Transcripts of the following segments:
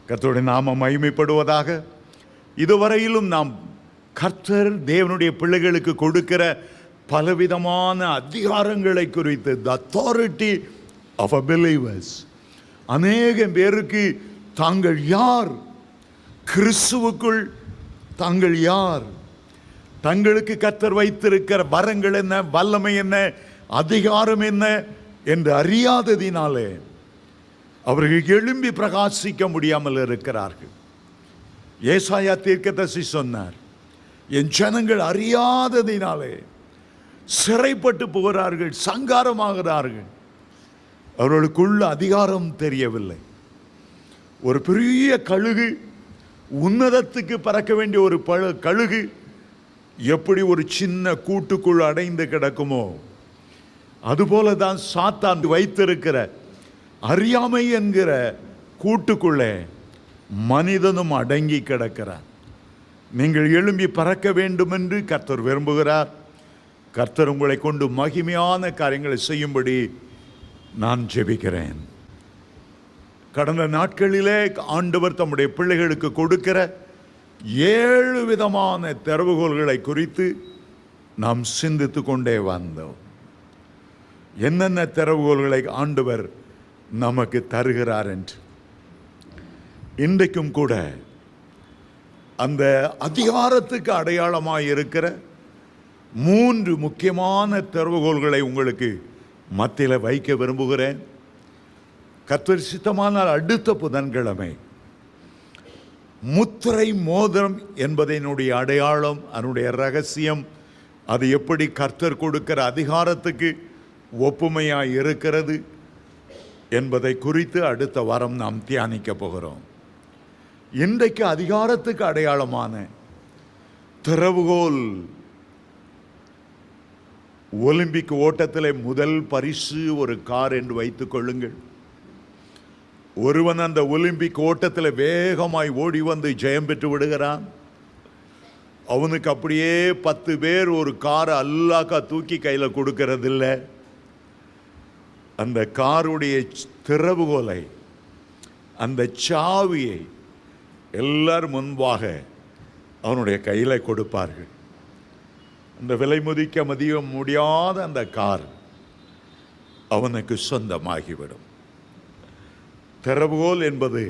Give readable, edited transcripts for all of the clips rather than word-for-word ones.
கர்த்தருடைய நாமம் மகிமைப்படுவதாக. இதுவரையிலும் நாம் கர்த்தர் தேவனுடைய பிள்ளைகளுக்கு கொடுக்கிற பலவிதமான அதிகாரங்களை குறித்து, the authority of a believers, அநேக பேருக்கு தாங்கள் யார், கிறிஸ்துவுக்குள் தாங்கள் யார், தங்களுக்கு கர்த்தர் வைத்திருக்கிற வரங்கள் என்ன, வல்லமை என்ன, அதிகாரம் என்ன என்று அறியாததினாலே அவர்கள் எழும்பி பிரகாசிக்க முடியாமல் இருக்கிறார்கள். ஏசாயா தீர்க்கதரிசி சொன்னார், என் ஜனங்கள் அறியாததினாலே சிறைப்பட்டு போகிறார்கள், சங்காரமாகிறார்கள். அவர்களுக்குள்ள அதிகாரம் தெரியவில்லை. ஒரு பெரிய கழுகு, உன்னதத்துக்கு பறக்க வேண்டிய ஒரு கழுகு எப்படி ஒரு சின்ன கூட்டுக்குள் அடைந்து கிடக்குமோ, அதுபோல தான் சாத்தான் வைத்திருக்கிற அறியாமை என்கிற கூட்டுக்குள்ளே மனிதனும் அடங்கி கிடக்கிறான். நீங்கள் எழும்பி பறக்க வேண்டும் என்று கர்த்தர் விரும்புகிறார். கர்த்தர் உங்களை கொண்டு மகிமையான காரியங்களை செய்யும்படி நான் ஜெபிக்கிறேன். கடந்த நாட்களிலே ஆண்டவர் தம்முடைய பிள்ளைகளுக்கு கொடுக்கிற 7 விதமான திறவுகோல்களை குறித்து நாம் சிந்தித்து கொண்டே வந்தோம். என்னென்ன திறவுகோல்களை ஆண்டவர் நமக்கு தருகிறார் என்று. இன்றைக்கும் கூட அந்த அதிகாரத்துக்கு அடையாளமாக இருக்கிற 3 முக்கியமான திறவுகோல்களை உங்களுக்கு மத்தியில் வைக்க விரும்புகிறேன். கர்த்தர் சித்தமானால் அடுத்த புதன்கிழமை முத்திரை மோதிரம் என்பதனுடைய அடையாளம், அதனுடைய ரகசியம், அது எப்படி கர்த்தர் கொடுக்கிற அதிகாரத்துக்கு ஒப்புமையாக இருக்கிறது என்பதை குறித்து அடுத்த வாரம் நாம் தியானிக்க போகிறோம். இன்றைக்கு அதிகாரத்துக்கு அடையாளமான திறவுகோல், ஒலிம்பிக் ஓட்டத்தில் முதல் பரிசு ஒரு கார் என்று வைத்துக் கொள்ளுங்கள். ஒருவன் அந்த ஒலிம்பிக் ஓட்டத்தில் வேகமாய் ஓடி வந்து ஜெயம் பெற்று விடுகிறான். அவனுக்கு அப்படியே 10 பேர் ஒரு காரை அல்லாக்கா தூக்கி கையில் கொடுக்கறதில்லை. அந்த காருடைய திறவுகோலை, அந்த சாவியை எல்லார் முன்பாக அவனுடைய கையில் கொடுப்பார்கள். அந்த விலை மதிக்க முடியாத அந்த கார் அவனுக்கு சொந்தமாகிவிடும். திறவுகோல் என்பது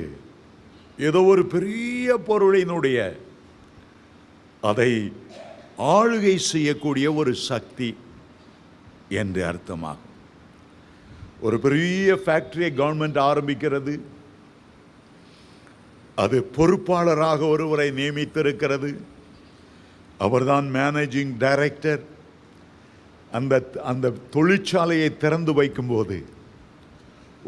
ஏதோ ஒரு பெரிய பொருளினுடைய அதை ஆளுகை செய்யக்கூடிய ஒரு சக்தி என்று அர்த்தமாகும். ஒரு பெரிய ஃபேக்டரியை கவர்மெண்ட் ஆரம்பிக்கிறது. அது பொறுப்பாளராக ஒருவரை நியமித்திருக்கிறது. அவர்தான் மேனேஜிங் டைரக்டர். அந்த தொழிற்சாலையை திறந்து வைக்கும்போது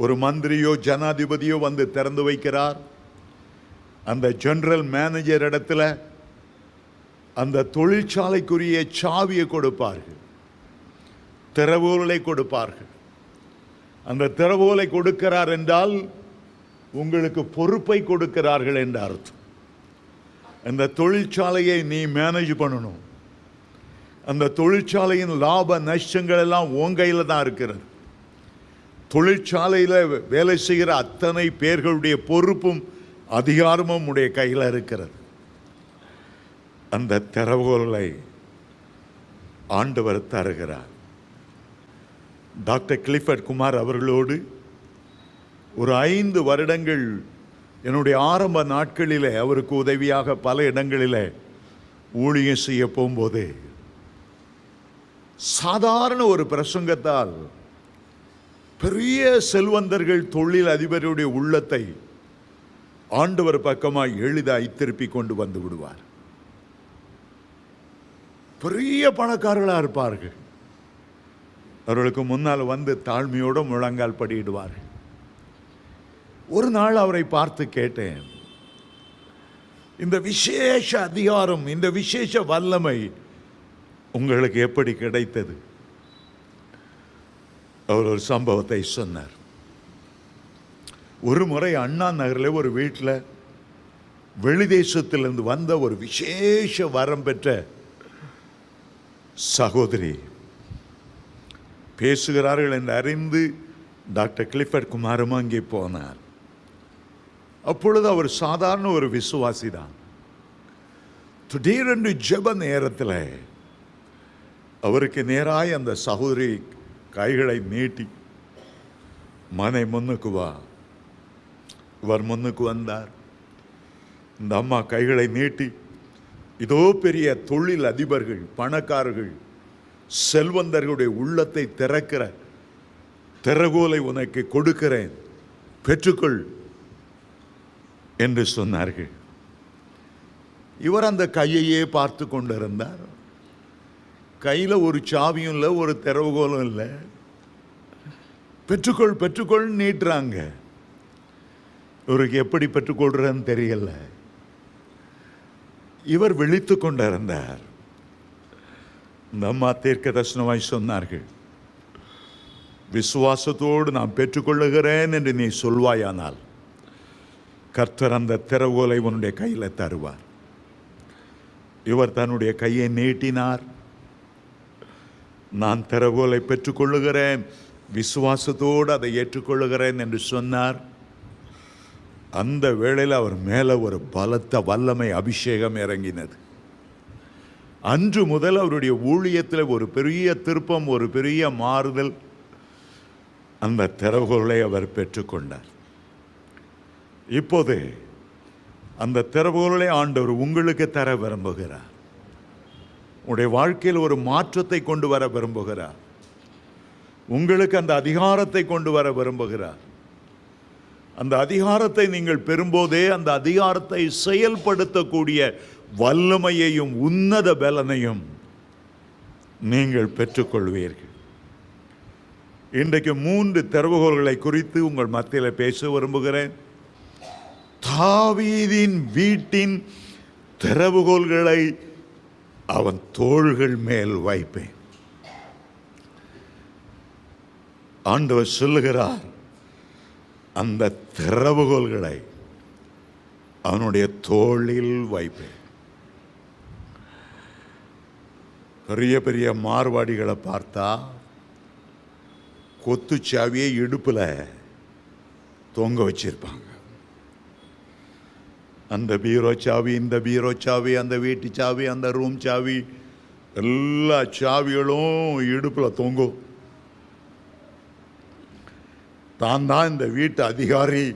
ஒரு மந்திரியோ ஜனாதிபதியோ வந்து திறந்து வைக்கிறார். அந்த ஜெனரல் மேனேஜர் இடத்துல அந்த தொழிற்சாலைக்குரிய சாவியை கொடுப்பார்கள், திறவுகோலை கொடுப்பார்கள். அந்த திறவுகோலை கொடுக்கிறார் என்றால் உங்களுக்கு பொறுப்பை கொடுக்கிறார்கள் என்ற அர்த்தம். அந்த தொழிற்சாலையை நீ மேனேஜ் பண்ணணும். அந்த தொழிற்சாலையின் லாப நஷ்டங்கள் எல்லாம் உன் கையில் தான் இருக்கிறது. தொழிற்சாலையில் வேலை செய்கிற அத்தனை பேர்களுடைய பொறுப்பும் அதிகாரமும் உடைய கையில் இருக்கிறது. அந்த திறவுகோலை ஆண்டவர் தருகிறார். டாக்டர் கிளிஃபர்ட் குமார் அவர்களோடு ஒரு 5 வருடங்கள் என்னுடைய ஆரம்ப நாட்களில் அவருக்கு உதவியாக பல இடங்களில் ஊழியம் செய்ய போகும்போது சாதாரண ஒரு பிரசங்கத்தால் பெரிய செல்வந்தர்கள், தொழில் அதிபருடைய உள்ளத்தை ஆண்டவர் பக்கமாக எளிதாய் திருப்பி கொண்டு வந்து விடுவார். பெரிய பணக்காரர்களாக இருப்பார்கள். அவர்களுக்கு முன்னால் வந்து தாழ்மையோடு முழங்கால் படியிடுவார்கள். ஒரு நாள் அவரை பார்த்து கேட்டேன், இந்த விசேஷ அதிகாரம், இந்த விசேஷ வல்லமை உங்களுக்கு எப்படி கிடைத்தது? அவர் ஒரு சம்பவத்தை சொன்னார். ஒரு முறை அண்ணா நகரில் ஒரு வீட்டில் வெளிதேசத்திலிருந்து வந்த ஒரு விசேஷ வரம் பெற்ற சகோதரி பேசுகிறார்கள் என்று அறிந்து டாக்டர் கிளிஃபர்ட் குமாரும் அங்கே போனார். அப்பொழுது அவர் சாதாரண ஒரு விசுவாசி தான். திடீரென்று ஜெப நேரத்தில் அவருக்கு நேராய் அந்த சகோதரி கைகளை நீட்டி, மனை முன்னுக்கு வா. இவர் முன்னுக்கு வந்தார். இந்த அம்மா கைகளை நீட்டி, இதோ பெரிய தொழில் அதிபர்கள், பணக்காரர்கள், செல்வந்தர்களுடைய உள்ளத்தை திறக்கிற திறகோலை உனக்கு கொடுக்கிறேன், பெற்றுக்கொள் என்று சொன்னார்கள். இவர் அந்த கையையே பார்த்து கொண்டிருந்தார். கையில் ஒரு சாவியும் இல்லை, ஒரு திறவுகோலும் இல்லை. பெற்றுக்கொள் பெற்றுக்கொள் நீட்டுறாங்க. இவருக்கு எப்படி பெற்றுக்கொள்றன்னு தெரியல. இவர் விழித்து கொண்டிருந்தார். இந்த அம்மா தீர்க்க தரிசனமாய் சொன்னார்கள், விசுவாசத்தோடு நான் பெற்றுக்கொள்ளுகிறேன் என்று நீ சொல்வாயானால் கர்த்தர் அந்த திறவுகோலை உன்னுடைய கையில் தருவார். இவர் தன்னுடைய கையை நீட்டினார். நான் திறவுகோலை பெற்றுக்கொள்ளுகிறேன், விசுவாசத்தோடு அதை ஏற்றுக்கொள்ளுகிறேன் என்று சொன்னார். அந்த வேளையில் அவர் மேலே ஒரு பலத்த வல்லமை அபிஷேகம் இறங்கினது. அன்று முதல் அவருடைய ஊழியத்தில் ஒரு பெரிய திருப்பம், ஒரு பெரிய மாறுதல். அந்த திறவுகோலை அவர் பெற்றுக்கொண்டார். இப்போது அந்த திறவுகோலை ஆண்டவர் உங்களுக்கு தர விரும்புகிறார். உங்களுடைய வாழ்க்கையில் ஒரு மாற்றத்தை கொண்டு வர விரும்புகிறார். உங்களுக்கு அந்த அதிகாரத்தை கொண்டு வர விரும்புகிறார். அந்த அதிகாரத்தை நீங்கள் பெறும்போதே அந்த அதிகாரத்தை செயல்படுத்தக்கூடிய வல்லமையையும் உன்னத பலனையும் நீங்கள் பெற்றுக்கொள்வீர்கள். இன்றைக்கு 3 திறவுகோல்களை குறித்து உங்கள் மத்தியில் பேச விரும்புகிறேன். தாவீதின் வீட்டின் திறவுகோல்களை அவன் தோள்கள் மேல் வைப்பேன். ஆண்டவர் சொல்லுகிறார், அந்த திறவுகோல்களை அவனுடைய தோளில் வைப்பேன். பெரிய பெரிய மார்வாடிகளை பார்த்தா கொத்துச்சாவியை இடுப்பில் தொங்க வச்சிருப்பாங்க. அந்த பீரோ சாவி, இந்த பீரோ சாவி, அந்த வீட்டு சாவி, அந்த ரூம் சாவி, எல்லா சாவிகளும் இடுப்பில் தொங்கும். தான் தான் இந்த வீட்டு அதிகாரி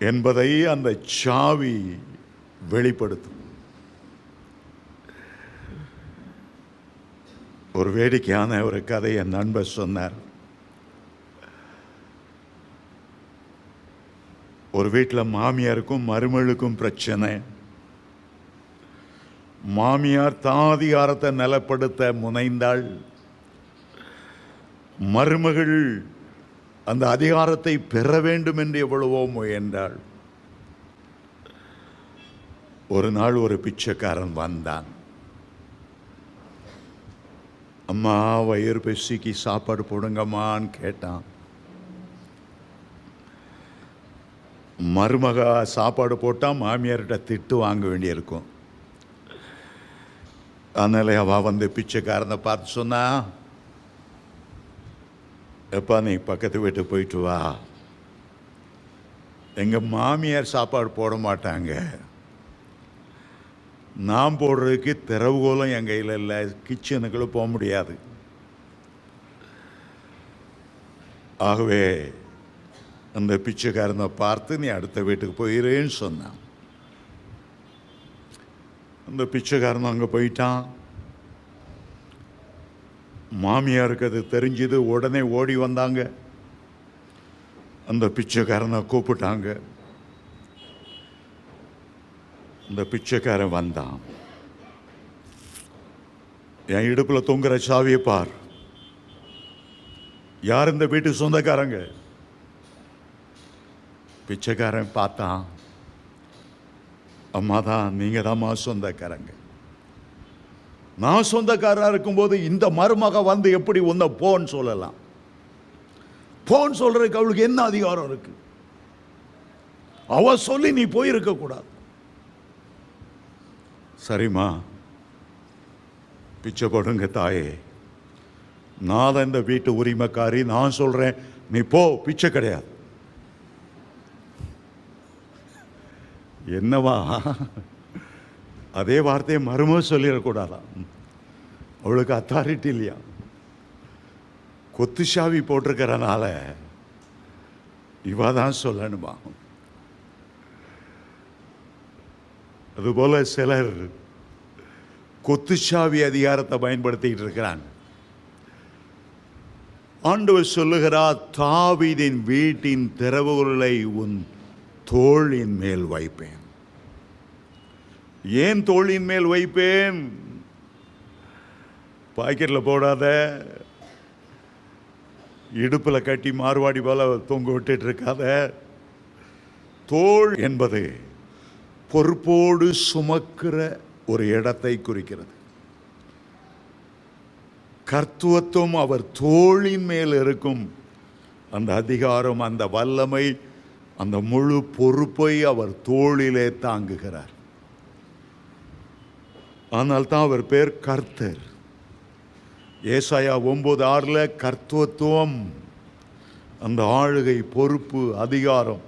என்பதை அந்த சாவி வெளிப்படுத்தும். ஒரு வேடிக்கையான ஒரு கதை என் நண்பர் சொன்னார். ஒரு வீட்டில் மாமியாருக்கும் மருமகளுக்கும் பிரச்சனை. மாமியார் தான் அதிகாரத்தை நிலைப்படுத்த முனைந்தாள். மருமகள் அந்த அதிகாரத்தை பெற வேண்டும் என்று எவ்வளவோ முயன்றாள். ஒரு நாள் ஒரு பிச்சைக்காரன் வந்தான். அம்மா, வயிறு பசிக்கு சாப்பாடு போடுங்கம்மான்னு கேட்டான். மருமக சாப்பாடு போட்டால் மாமியார்கிட்ட திட்டு வாங்க வேண்டியிருக்கும். அதனால அவள் வந்து பிச்சைக்காரனை பார்த்து சொன்னா, எப்பா நீ பக்கத்து வீட்டு போயிட்டு வா, எங்கள் மாமியார் சாப்பாடு போட மாட்டாங்க, நான் போடுறதுக்கு திறவுகோலும் என் கையில் இல்லை, கிச்சனுக்குள்ளே போக முடியாது. ஆகவே அந்த பிச்சைக்காரனை பார்த்து நீ அடுத்த வீட்டுக்கு போயிடுன்னு சொன்னான். அந்த பிச்சைக்காரன் அங்கே போயிட்டான். மாமியாருக்கு அது தெரிஞ்சது. உடனே ஓடி வந்தாங்க. அந்த பிச்சைக்காரனை கூப்பிட்டாங்க. அந்த பிச்சைக்காரன் வந்தான். என் இடுப்பில் தொங்குற சாவியை பார். யார் இந்த வீட்டு சொந்தக்காரங்க? பிச்சைக்காரன் பார்த்தான். அம்மா தான், நீங்கள் தான்மா சொந்தக்காரங்க. நான் சொந்தக்காரராக இருக்கும்போது இந்த மருமக வந்து எப்படி உன்னை போன்னு சொல்லலாம்? போன்னு சொல்றதுக்கு அவளுக்கு என்ன அதிகாரம் இருக்கு? அவ சொல்லி நீ போயிருக்க கூடாது. சரிம்மா, பிச்சை போடுங்க தாயே, நான் தான் இந்த வீட்டு உரிமைக்காரி, நான் சொல்றேன், நீ போ, பிச்சை கிடையாது. என்னவா, அதே வார்த்தையை மறுமுறை சொல்லிடக்கூடாதான், அவளுக்கு அத்தாரிட்டி இல்லையா, கொத்துஷாவி போட்டிருக்கிறனால இவ தான் சொல்லணுமா. அதுபோல சிலர் கொத்துஷாவி அதிகாரத்தை பயன்படுத்திட்டு இருக்கிறாங்க. ஆண்டவர் சொல்லுகிறார், தாவீதின் வீட்டின் திறவுகளை உன் தோளின் மேல் வைப்பேன். ஏன் தோளின் மேல் வைப்பேன்? பாக்கெட்டில் போடாத, இடுப்பில் கட்டி மார்வாடி போல தொங்க விட்டுட்டு இருக்காத. தோள் என்பது பொறுப்போடு சுமக்கிற ஒரு இடத்தை குறிக்கிறது. கர்த்துவத்துவம் அவர் தோளின் மேல் இருக்கும். அந்த அதிகாரம், அந்த வல்லமை, அந்த முழு பொறுப்பை அவர் தோளிலே தாங்குகிறார். ஆனால் தான் அவர் பேர் கர்த்தர். ஏசாயா 9:6 கர்த்துவத்துவம், அந்த ஆளுகை, பொறுப்பு, அதிகாரம்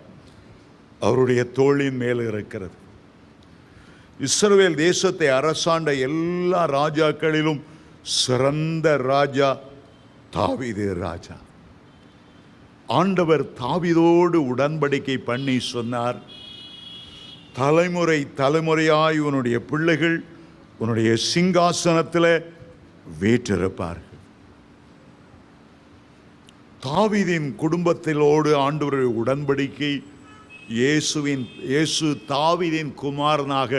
அவருடைய தோளின் மேல் இருக்கிறது. இஸ்ரவேல் தேசத்தை அரசாண்ட எல்லா ராஜாக்களிலும் சிறந்த ராஜா தாவீது ராஜா. ஆண்டவர் தாவீதோடு உடன்படிக்கை பண்ணி சொன்னார், தலைமுறை தலைமுறையாய் உன்னுடைய பிள்ளைகள் உன்னுடைய சிங்காசனத்தில் வீற்றிருப்பார்கள். தாவீதின் குடும்பத்திலோடு ஆண்டவருடைய உடன்படிக்கை, இயேசு தாவீதின் குமாரனாக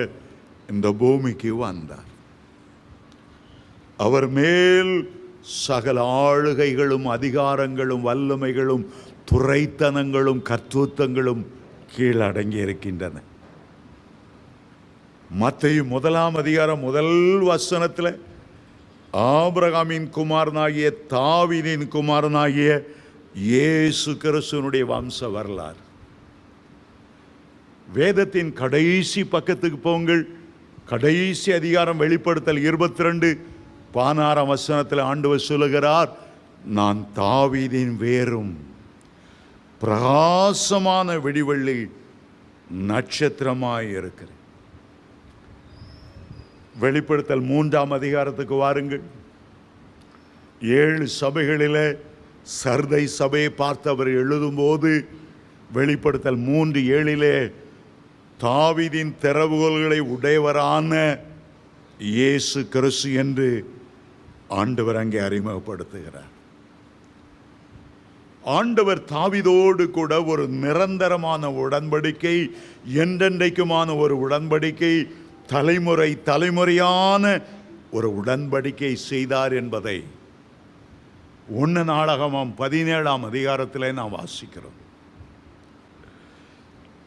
இந்த பூமிக்கு வந்தார். அவர் மேல் சகல ஆளுகைகளும் அதிகாரங்களும் வல்லமைகளும் துரைத்தனங்களும் கர்த்தத்துவங்களும் கீழடங்கி இருக்கின்றன. மத்தேயு 1 ஆபிரகாமின் குமாரனாகிய தாவீதின் குமாரனாகிய இயேசு கிறிஸ்துவினுடைய வம்ச வரலாறு. வேதத்தின் கடைசி பக்கத்துக்கு போங்கள். கடைசி அதிகாரம் வெளிப்படுத்தல் 22:16 ஆண்டவர் சொல்லுகிறார், நான் தாவீதின் வேரும் பிரகாசமான வெடிவெள்ளி நட்சத்திரமாய் இருக்கிறேன். வெளிப்படுத்தல் 3 வாருங்கள். 7 சபைகளிலே சர்தை சபையை பார்த்து அவர் எழுதும்போது வெளிப்படுத்தல் 3:7 தாவீதின் திறவுகோல்களை உடையவரான இயேசு கிறிஸ்து என்று ஆண்டவர் அங்கே அறிமுகப்படுத்துகிறார். ஆண்டவர் தாவீதோடு கூட ஒரு நிரந்தரமான உடன்படிக்கை, என்றென்றைக்குமான ஒரு உடன்படிக்கை, தலைமுறை தலைமுறையான ஒரு உடன்படிக்கை செய்தார் என்பதை 1 நாளாகமம் 17 நாம் வாசிக்கிறோம்.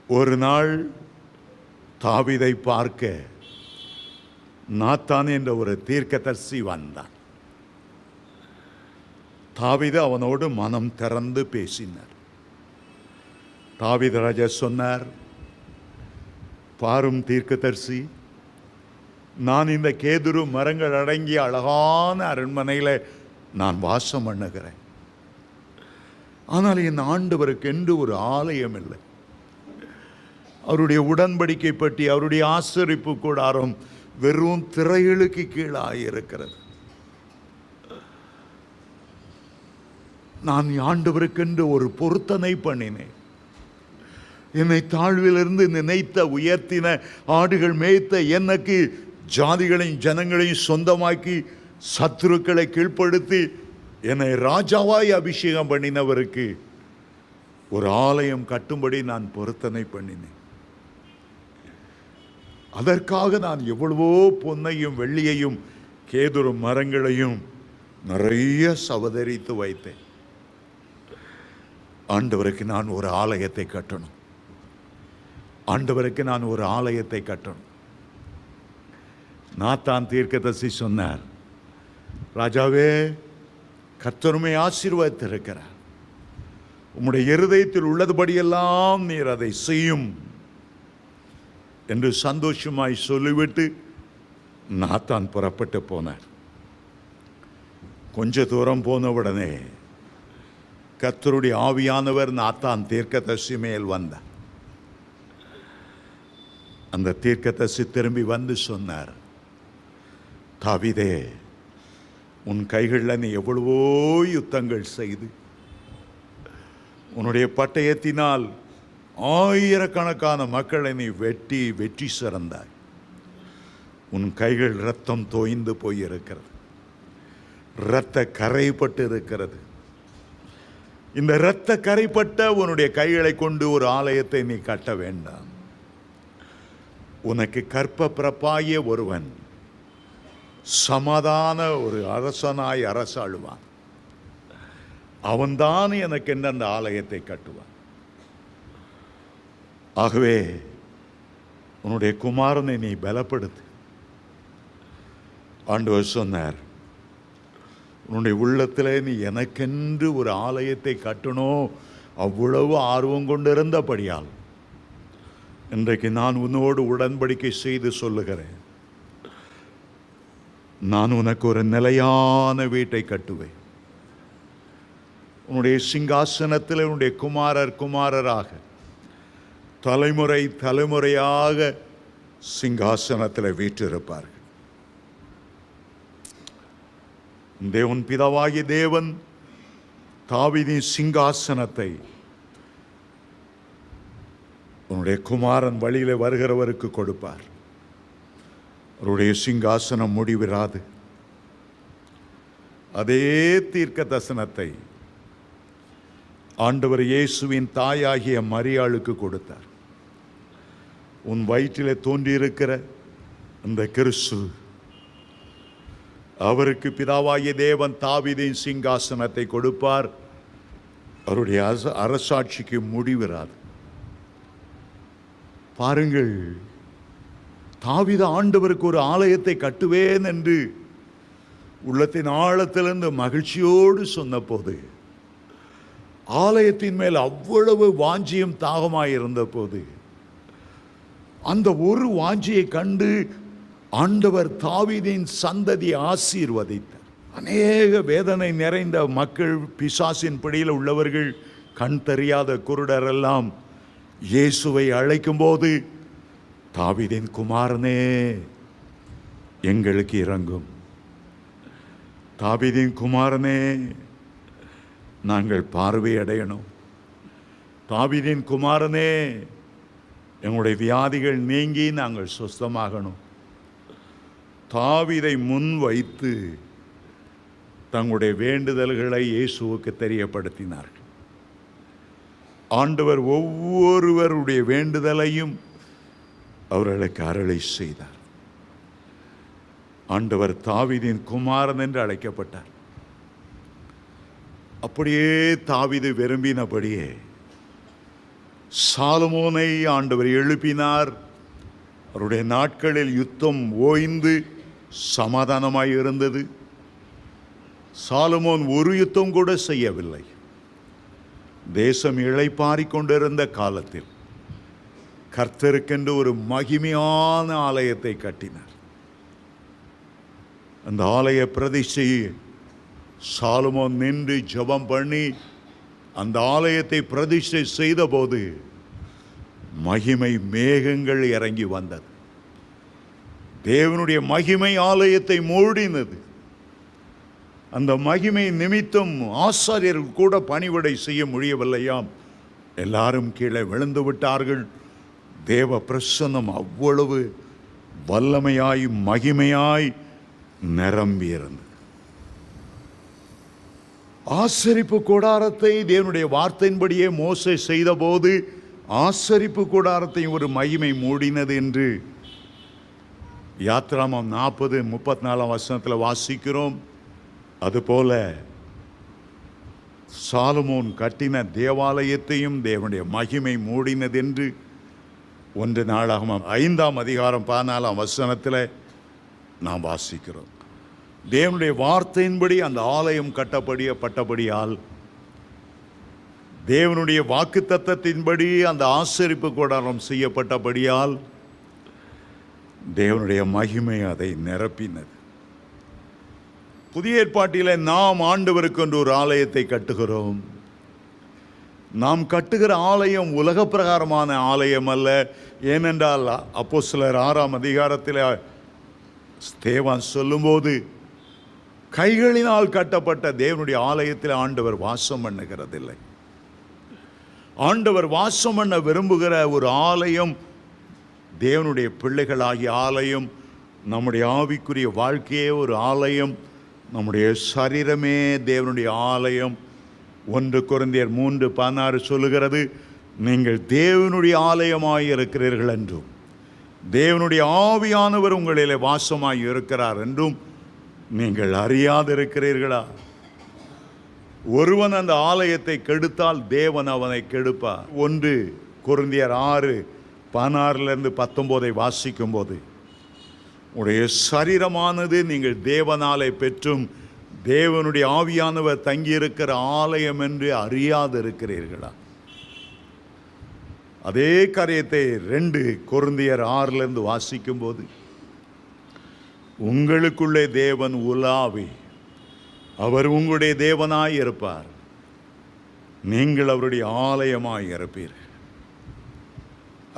ஒரு நாள் தாவீதை பார்க்க நாத்தான் என்ற ஒரு தீர்க்கதரிசி வந்தான். தாவீது அவனோடு மனம் திறந்து பேசினார். தாவீது ராஜா சொன்னார், பாரும் தீர்க்கதரிசி, நான் இந்த கேதுரு மரங்கள் அடங்கிய அழகான அரண்மனையில் நான் வாசம் பண்ணுகிறேன். ஆனால் என் ஆண்டவருக்கு என்று ஒரு ஆலயம் இல்லை. அவருடைய உடன்படிக்கை பற்றி அவருடைய ஆசரிப்பு கூடாரம் வெறும் திரைகளுக்கு கீழாயிருக்கிறது. நான் ஆண்டவருக்கென்று ஒரு பொருத்தனை பண்ணினேன். என்னை தாழ்விலிருந்து நினைத்த உயர்த்தின ஆடுகள் மேய்த்த எனக்கு ஜாதிகளையும் ஜனங்களையும் சொந்தமாக்கி சத்துருக்களை கீழ்ப்படுத்தி என்னை ராஜாவாய் அபிஷேகம் பண்ணினவருக்கு ஒரு ஆலயம் கட்டும்படி நான் பொருத்தனை பண்ணினேன். அதற்காக நான் எவ்வளவோ பொன்னையும் வெள்ளியையும் கேதுரு மரங்களையும் நிறைய சவதரித்து வைத்தேன். ஆண்டவருக்கு நான் ஒரு ஆலயத்தை கட்டணும். ஆண்டவருக்கு நான் ஒரு ஆலயத்தை கட்டணும். நாத்தான் தீர்க்கதரிசி சொன்னார், ராஜாவே, கர்த்தருமை ஆசீர்வதித்திருக்கிறார். உம்முடைய இருதயத்தில் உள்ளதுபடியெல்லாம் நீர் அதை செய்யும் என்று சந்தோஷமாய் சொல்லிவிட்டு நாத்தான் புறப்பட்டு போனார். கொஞ்ச தூரம் போன உடனே கர்த்தருடைய ஆவியானவர் நாத்தான் தீர்க்கதரிசி மேல் வந்தார். அந்த தீர்க்கதரிசி திரும்பி வந்து சொன்னார், தாவீதே, உன் கைகளில் நீ எவ்வளவோ யுத்தங்கள் செய்து உன்னுடைய பட்டயத்தினால் ஆயிரக்கணக்கான மக்களை நீ வெற்றி சிறந்தாய். உன் கைகள் இரத்தம் தோய்ந்து போயிருக்கிறது, இரத்த கரைப்பட்டு இருக்கிறது. இந்த இரத்த கரைப்பட்ட உன்னுடைய கைகளை கொண்டு ஒரு ஆலயத்தை நீ கட்ட வேண்டாம். உனக்கு கற்ப பிறப்பாகிய ஒருவன் சமாதான ஒரு அரசனாய் அரசாளுவான். அவன்தான் எனக்கு என்ன அந்த ஆலயத்தை கட்டுவான். ஆகவே உன்னுடைய குமாரனை நீ பலப்படுத்து. ஆண்டவர் சொன்னார், உன்னுடைய உள்ளத்தில் நீ எனக்கென்று ஒரு ஆலயத்தை கட்டணும் அவ்வளவு ஆர்வம் கொண்டிருந்தபடியால் இன்றைக்கு நான் உன்னோடு உடன்படிக்கை செய்து சொல்லுகிறேன், நான் உனக்கு ஒரு நிலையான வீட்டை கட்டுவேன். உன்னுடைய சிங்காசனத்தில் உன்னுடைய குமாரராக தலைமுறை தலைமுறையாக சிங்காசனத்தில் வீற்றிருப்பார்கள். தேவன் பிதாவாகிய தேவன் தாவீதின் சிங்காசனத்தை உன்னுடைய குமாரன் வழியிலே வருகிறவருக்கு கொடுப்பார். அவருடைய சிங்காசனம் முடிவிராது. அதே தீர்க்க தரிசனத்தை ஆண்டவர் இயேசுவின் தாயாகிய மரியாளுக்கு கொடுத்தார். உன் வயிற்றிலே தோன்றியிருக்கிற அந்த கிறிஸ்து, அவருக்கு பிதாவாகிய தேவன் தாவீதின் சிங்காசனத்தை கொடுப்பார். அவருடைய அரசாட்சிக்கு முடிவிராது. பாருங்கள், தாவீது ஆண்டவருக்கு ஒரு ஆலயத்தை கட்டுவேன் என்று உள்ளத்தின் ஆழத்திலிருந்து மகிழ்ச்சியோடு சொன்னபோது, ஆலயத்தின் மேல் அவ்வளவு வாஞ்சியும் தாகமாயிருந்த போது, அந்த ஒரு வாஞ்சியை கண்டு ஆண்டவர் தாவீதின் சந்ததி ஆசீர்வதித்தார். அநேக வேதனை நிறைந்த மக்கள், பிசாசின் பிடியில் உள்ளவர்கள், கண் தெரியாத குருடரெல்லாம் இயேசுவை அழைக்கும் போது, தாவீதின் குமாரனே எங்களுக்கு இறங்கும், தாவீதின் குமாரனே நாங்கள் பார்வையடையணும், தாவீதின் குமாரனே எங்களுடைய வியாதிகள் நீங்கி நாங்கள் சுஸ்தமாகணும், தாவீதை முன் வைத்து தங்களுடைய வேண்டுதல்களை இயேசுவுக்கு தெரியப்படுத்தினார்கள். ஆண்டவர் ஒவ்வொருவருடைய வேண்டுதலையும் அவர்களுக்கு அருளை செய்தார். ஆண்டவர் தாவீதின் குமாரன் என்று அழைக்கப்பட்டார். அப்படியே தாவீது விரும்பினபடியே சாலமோனை ஆண்டவர் எழுப்பினார். அவருடைய நாட்களில் யுத்தம் ஓய்ந்து சமாதானமாய் இருந்தது. சாலமோன் ஒரு யுத்தம் கூட செய்யவில்லை. தேசம் இளைப்பாறிக் கொண்டிருந்த காலத்தில் கர்த்தருக்கென்று ஒரு மகிமையான ஆலயத்தை கட்டினார். அந்த ஆலய பிரதிஷ்டையை சாலமோன் நின்று ஜெபம் பண்ணி அந்த ஆலயத்தை பிரதிஷ்டை செய்த போது மகிமை மேகங்கள் இறங்கி வந்தது. தேவனுடைய மகிமை ஆலயத்தை மூடினது. அந்த மகிமை நிமித்தம் ஆசாரியர்கள் கூட பணிவிடை செய்ய முடியவில்லையாம். எல்லாரும் கீழே விழுந்து விட்டார்கள். தேவ பிரசன்னம் அவ்வளவு வல்லமையாய் மகிமையாய் நிரம்பியிருந்தது. ஆசரிப்பு கூடாரத்தை தேவனுடைய வார்த்தையின்படியே மோசே செய்த போது ஆசரிப்பு கூடாரத்தை ஒரு மகிமை மூடினது என்று யாத்ராமம் 40:34 வாசிக்கிறோம். அதுபோல சாலமோன் கட்டின தேவாலயத்தையும் தேவனுடைய மகிமை மூடினது என்று 1 நாளாகமம் 5:14 நாம் வாசிக்கிறோம். தேவனுடைய வார்த்தையின்படி அந்த ஆலயம் கட்டப்பட்டபடியால், தேவனுடைய வாக்குத்தத்தத்தின்படி அந்த ஆசரிப்பு கூடாரம் செய்யப்பட்டபடியால் தேவனுடைய மகிமை அதை நிரப்பினது. புதிய ஏற்பாட்டிலே நாம் ஆண்டவருக்கு என்று ஒரு ஆலயத்தை கட்டுகிறோம். நாம் கட்டுகிற ஆலயம் உலக பிரகாரமான ஆலயம் அல்ல. ஏனென்றால் அப்போஸ்தலர் 6ஆம் அதிகாரத்தில் ஸ்தேவான் சொல்லும்போது, கைகளினால் கட்டப்பட்ட தேவனுடைய ஆலயத்தில் ஆண்டவர் வாசம் பண்ணுகிறதில்லை. ஆண்டவர் வாசம் பண்ண விரும்புகிற ஒரு ஆலயம் தேவனுடைய பிள்ளைகளாகிய ஆலயம். நம்முடைய ஆவிக்குரிய வாழ்க்கையே ஒரு ஆலயம். நம்முடைய சரீரமே தேவனுடைய ஆலயம். 1 கொரிந்தியர் 3:16 சொல்லுகிறது, நீங்கள் தேவனுடைய ஆலயமாய் இருக்கிறீர்கள் என்றும் தேவனுடைய ஆவியானவர் உங்களிலே வாசமாய் இருக்கிறார் என்றும் நீங்கள் அறியாதிருக்கிறீர்களா? ஒருவன் அந்த ஆலயத்தை கெடுத்தால் தேவன் அவனை கெடுப்பார். 1 கொரிந்தியர் 6:16-19 வாசிக்கும் போது, உடைய சரீரமானது நீங்கள் தேவனாலே பெற்றும் தேவனுடைய ஆவியானவர் தங்கியிருக்கிற ஆலயம் என்று அறியாதிருக்கிறீர்களா? அதே காரியத்தை 2 கொரிந்தியர் 6 வாசிக்கும் போது, உங்களுக்குள்ளே தேவன் உலாவி அவர் உங்களுடைய தேவனாய் இருப்பார், நீங்கள் அவருடைய ஆலயமாய் இருப்பீர்கள்.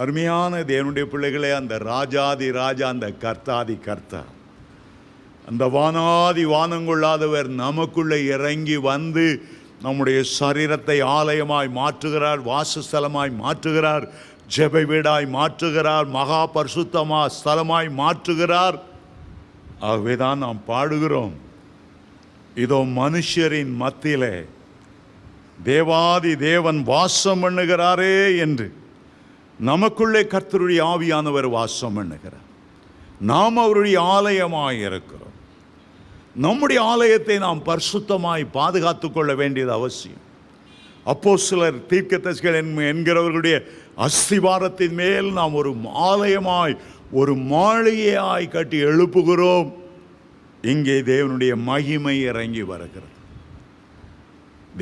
அருமையான தேவனுடைய பிள்ளைகளே, அந்த ராஜாதி ராஜா, அந்த கர்த்தாதி கர்த்தா, அந்த வானாதி வானங்கொள்ளாதவர் நமக்குள்ளே இறங்கி வந்து நம்முடைய சரீரத்தை ஆலயமாய் மாற்றுகிறார், வாசஸ்தலமாய் மாற்றுகிறார், ஜெப வீடாய் மாற்றுகிறார், மகா பரிசுத்தமா ஸ்தலமாய் மாற்றுகிறார். ஆகவேதான் நாம் பாடுகிறோம், இதோ மனுஷரின் மத்தியிலே தேவாதி தேவன் வாசம் பண்ணுகிறாரே என்று. நமக்குள்ளே கர்த்தருடைய ஆவியானவர் வாசம் பண்ணுகிறார். நாம் அவருடைய ஆலயமாய் இருக்கிறோம். நம்முடைய ஆலயத்தை நாம் பரிசுத்தமாய் பாதுகாத்து கொள்ள வேண்டியது அவசியம். அப்போஸ்தலர் தீர்க்கதரிசிகள் என்கிறவர்களுடைய அஸ்திவாரத்தின் மேல் நாம் ஒரு ஆலயமாய், ஒரு மாளிகையாய் கட்டி எழுப்புகிறோம். இங்கே தேவனுடைய மகிமை இறங்கி வருகிறது.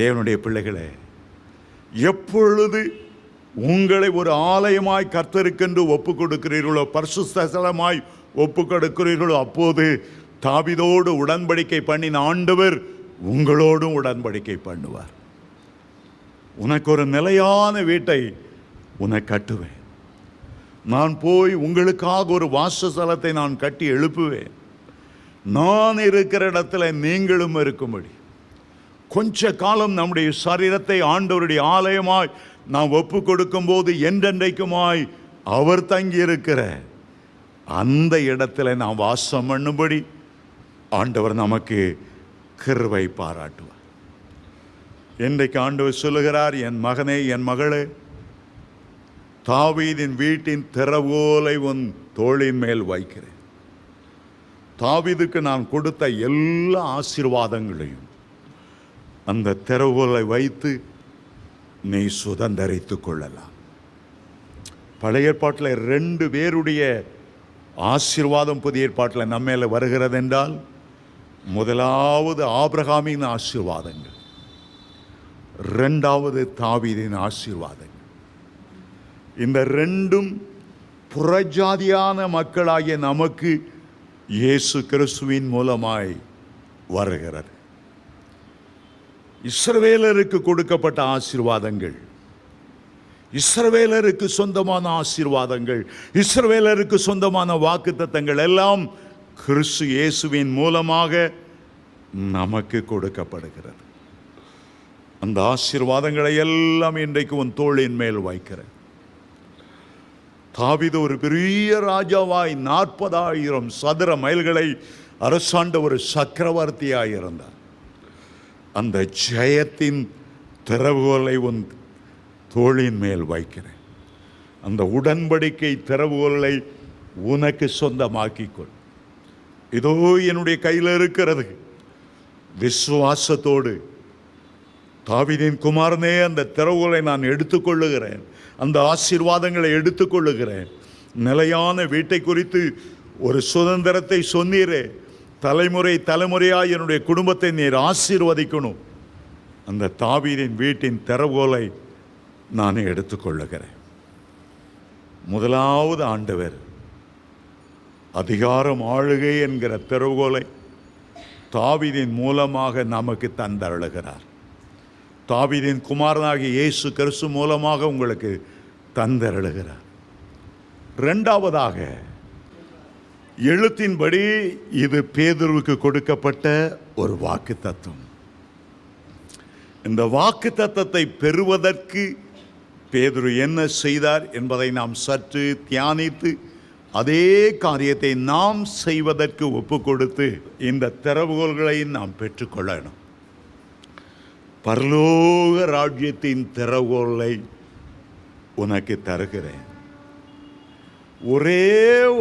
தேவனுடைய பிள்ளைகளே, எப்பொழுது உங்களை ஒரு ஆலயமாய் கர்த்தருக்கென்று ஒப்பு கொடுக்கிறீர்களோ, பரிசுத்த ஸ்தலமாய் ஒப்பு கொடுக்கிறீர்களோ, அப்போது தாவீதோடு உடன்படிக்கை பண்ணின ஆண்டவர் உங்களோடும் உடன்படிக்கை பண்ணுவார். உனக்கு ஒரு நிலையான வீட்டை உனக்கு கட்டுவேன். நான் போய் உங்களுக்காக ஒரு வாசஸ்தலத்தை நான் கட்டி எழுப்புவேன். நான் இருக்கிற இடத்துல நீங்களும் இருக்கும்படி கொஞ்ச காலம் நம்முடைய சரீரத்தை ஆண்டவருடைய ஆலயமாய் நாம் ஒப்பு கொடுக்கும் போது என்றென்றைக்குமாய் அவர் தங்கி இருக்கிற அந்த இடத்துல நாம் வாசம் பண்ணும்படி ஆண்டவர் நமக்கு கிருபை பாராட்டுவார். இன்றைக்கு ஆண்டவர் சொல்லுகிறார், என் மகனே, என் மகளே, தாவீதின் வீட்டின் திறவுகோலை உன் தோளின் மேல் வைக்கிறேன். தாவீதுக்கு நான் கொடுத்த எல்லா ஆசீர்வாதங்களையும் அந்த திறவுகோலை வைத்து நீ சுதந்தரித்துக் கொள்ளலாம். பழைய ஏற்பாட்டில் 2 பேருடைய ஆசீர்வாதம் புதிய ஏற்பாட்டில் நம்ம மேல வருகிறது என்றால், முதலாவது ஆபிரகாமின் ஆசீர்வாதங்கள், 2வது தாவீதின் ஆசீர்வாதங்கள். இந்த 2ம் புறஜாதியான மக்களாகிய நமக்கு இயேசு கிறிஸ்துவின் மூலமாய் வருகிறது. இஸ்ரவேலருக்கு கொடுக்கப்பட்ட ஆசீர்வாதங்கள், இஸ்ரவேலருக்கு சொந்தமான ஆசீர்வாதங்கள், இஸ்ரவேலருக்கு சொந்தமான வாக்குத்தத்தங்கள் எல்லாம் கிறிஸ்து இயேசுவின் மூலமாக நமக்கு கொடுக்கப்படுகிறது. அந்த ஆசீர்வாதங்களை எல்லாம் இன்றைக்கு உன் தோளின் மேல் வைக்கிறேன். தாவீது ஒரு பெரிய ராஜாவாய் 40,000 சதுர மைல்களை அரசாண்ட ஒரு சக்கரவர்த்தியாய் இருந்தார். அந்த ஜெயத்தின் திறவுகோலை உன் தோளின் மேல் வைக்கிறேன். அந்த உடன்படிக்கை திறவுகோலை உனக்கு சொந்தமாக்கிக்கொள். இதோ என்னுடைய கையில் இருக்கிறது. விசுவாசத்தோடு தாவீதின் குமாரனே, அந்த திறவுகோலை நான் எடுத்துக்கொள்ளுகிறேன், அந்த ஆசீர்வாதங்களை எடுத்துக்கொள்ளுகிறேன். நிலையான வீட்டை குறித்து ஒரு சுதந்திரத்தை சொன்னீரே, தலைமுறை தலைமுறையாக என்னுடைய குடும்பத்தை நீர் ஆசீர்வதிக்கணும். அந்த தாவீதின் வீட்டின் திறவுகோலை நான் எடுத்துக்கொள்ளுகிறேன். முதலாவது ஆண்டவர் அதிகாரம் ஆளுகை என்கிற திறவுகோலை தாவீதின் மூலமாக நமக்கு தந்தருளுகிறார். தாவீதின் குமாரனாகிய இயேசு கிறிஸ்து மூலமாக உங்களுக்கு தந்தருளுகிறார். இரண்டாவதாக, எழுத்தின்படி இது பேதுருவுக்கு கொடுக்கப்பட்ட ஒரு வாக்கு தத்துவம். இந்த வாக்கு தத்தத்தை பெறுவதற்கு பேதுரு என்ன செய்தார் என்பதை நாம் சற்று தியானித்து அதே காரியத்தை நாம் செய்வதற்கு ஒப்பு கொடுத்து இந்த திறவுகோல்களை நாம் பெற்றுக்கொள்ளணும். பரலோக ராஜ்யத்தின் திறவுகோலை உனக்கு தருகிறேன். ஒரே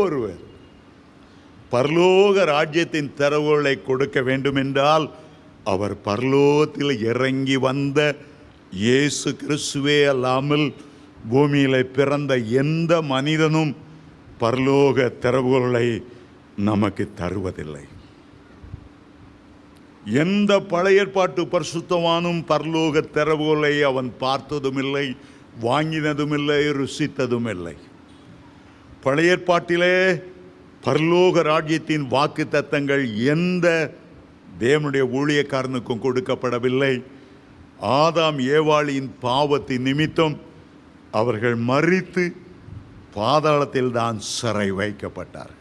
ஒருவர் பரலோக ராஜ்யத்தின் திறவுகோலை கொடுக்க வேண்டுமென்றால் அவர் பரலோகத்தில் இறங்கி வந்த இயேசு கிறிஸ்துவே அல்லாமல் பூமியில் பிறந்த எந்த மனிதனும் பரலோக திறவுகோலை நமக்கு தருவதில்லை. எந்த பழைய ஏற்பாட்டு பரிசுத்தவானும் பரலோக திறவுகோலை அவன் பார்த்ததும் இல்லை, வாங்கினதும் இல்லை, ருசித்ததும் இல்லை. பழைய ஏற்பாட்டிலே பரலோக ராஜ்யத்தின் வாக்கு தத்தங்கள் எந்த தேவனுடைய ஊழியக்காரனுக்கும் கொடுக்கப்படவில்லை. ஆதாம் ஏவாளின் பாவத்தின் நிமித்தம் அவர்கள் மரித்து பாதாளத்தில் தான் சிறை வைக்கப்பட்டார்.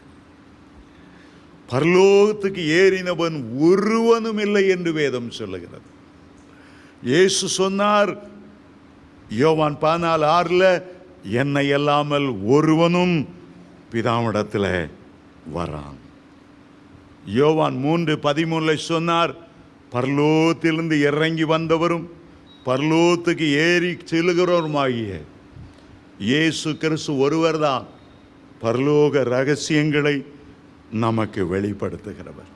பரலோகத்துக்கு ஏறினவன் ஒருவனும் இல்லை என்று வேதம் சொல்லுகிறது. இயேசு சொன்னார் யோவான் 14:6, என்னை அல்லாமல் ஒருவனும் பிதாவிடத்தில் வரான். யோவான் 3:13 சொன்னார், பரலோகத்திலிருந்து இறங்கி வந்தவரும் பரலோகத்துக்கு ஏறி செல்லுகிறவருமாகிய இயேசு கிறிஸ்து ஒருவர்தான் பரலோக ரகசியங்களை நமக்கு வெளிப்படுத்துகிறவர்.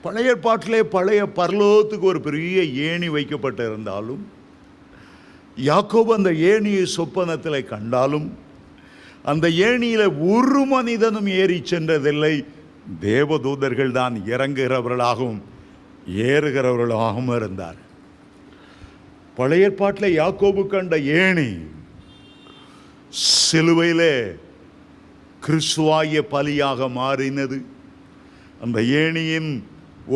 பழைய ஏற்பாட்டிலே பழைய பரலோகத்துக்கு ஒரு பெரிய ஏணி வைக்கப்பட்டு இருந்தாலும், யாக்கோபு அந்த ஏணியை சொப்பனத்தில் கண்டாலும் அந்த ஏணியில் ஒரு மனிதனும் ஏறி சென்றதில்லை. தேவதூதர்கள் தான் இறங்குகிறவர்களாகவும் ஏறுகிறவர்களாகவும் இருந்தார். பழைய ஏற்பாட்டில் யாக்கோபு கண்ட ஏணி சிலுவையிலே கிறிஸ்துவாகிய பலியாக மாறினது. அந்த ஏணியின்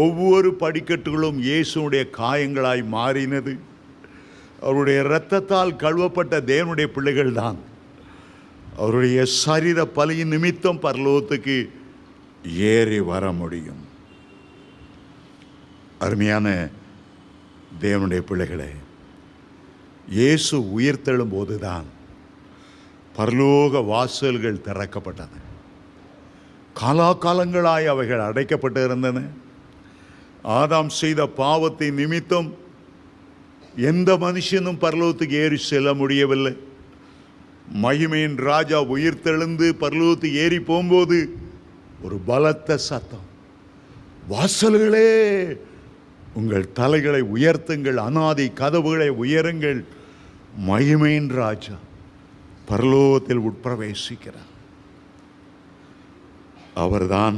ஒவ்வொரு படிக்கட்டுகளும் இயேசுடைய காயங்களாய் மாறினது. அவருடைய இரத்தத்தால் கழுவப்பட்ட தேவனுடைய பிள்ளைகள் தான் அவருடைய சரீர பலியின் நிமித்தம் பரலோகத்துக்கு ஏறி வர முடியும். அருமையான தேவனுடைய பிள்ளைகளே, இயேசு உயிர்த்தெழும் போதுதான் பரலோக வாசல்கள் திறக்கப்பட்டன. காலாகாலங்களாய் அவைகள் அடைக்கப்பட்டு இருந்தன. ஆதாம் செய்த பாவத்தின் நிமித்தம் எந்த மனுஷனும் பரலோகத்துக்கு ஏறி செல்ல முடியவில்லை. மகிமையின் ராஜா உயிர்த்தெழுந்து பரலோகத்துக்கு ஏறி போகும்போது ஒரு பலத்த சத்தம், வாசல்களே உங்கள் தலைகளை உயர்த்துங்கள், அநாதி கதவுகளை உயருங்கள், மகிமையின் ராஜா பரலோகத்தில் உட்பிரவேசிக்கிறார். அவர்தான்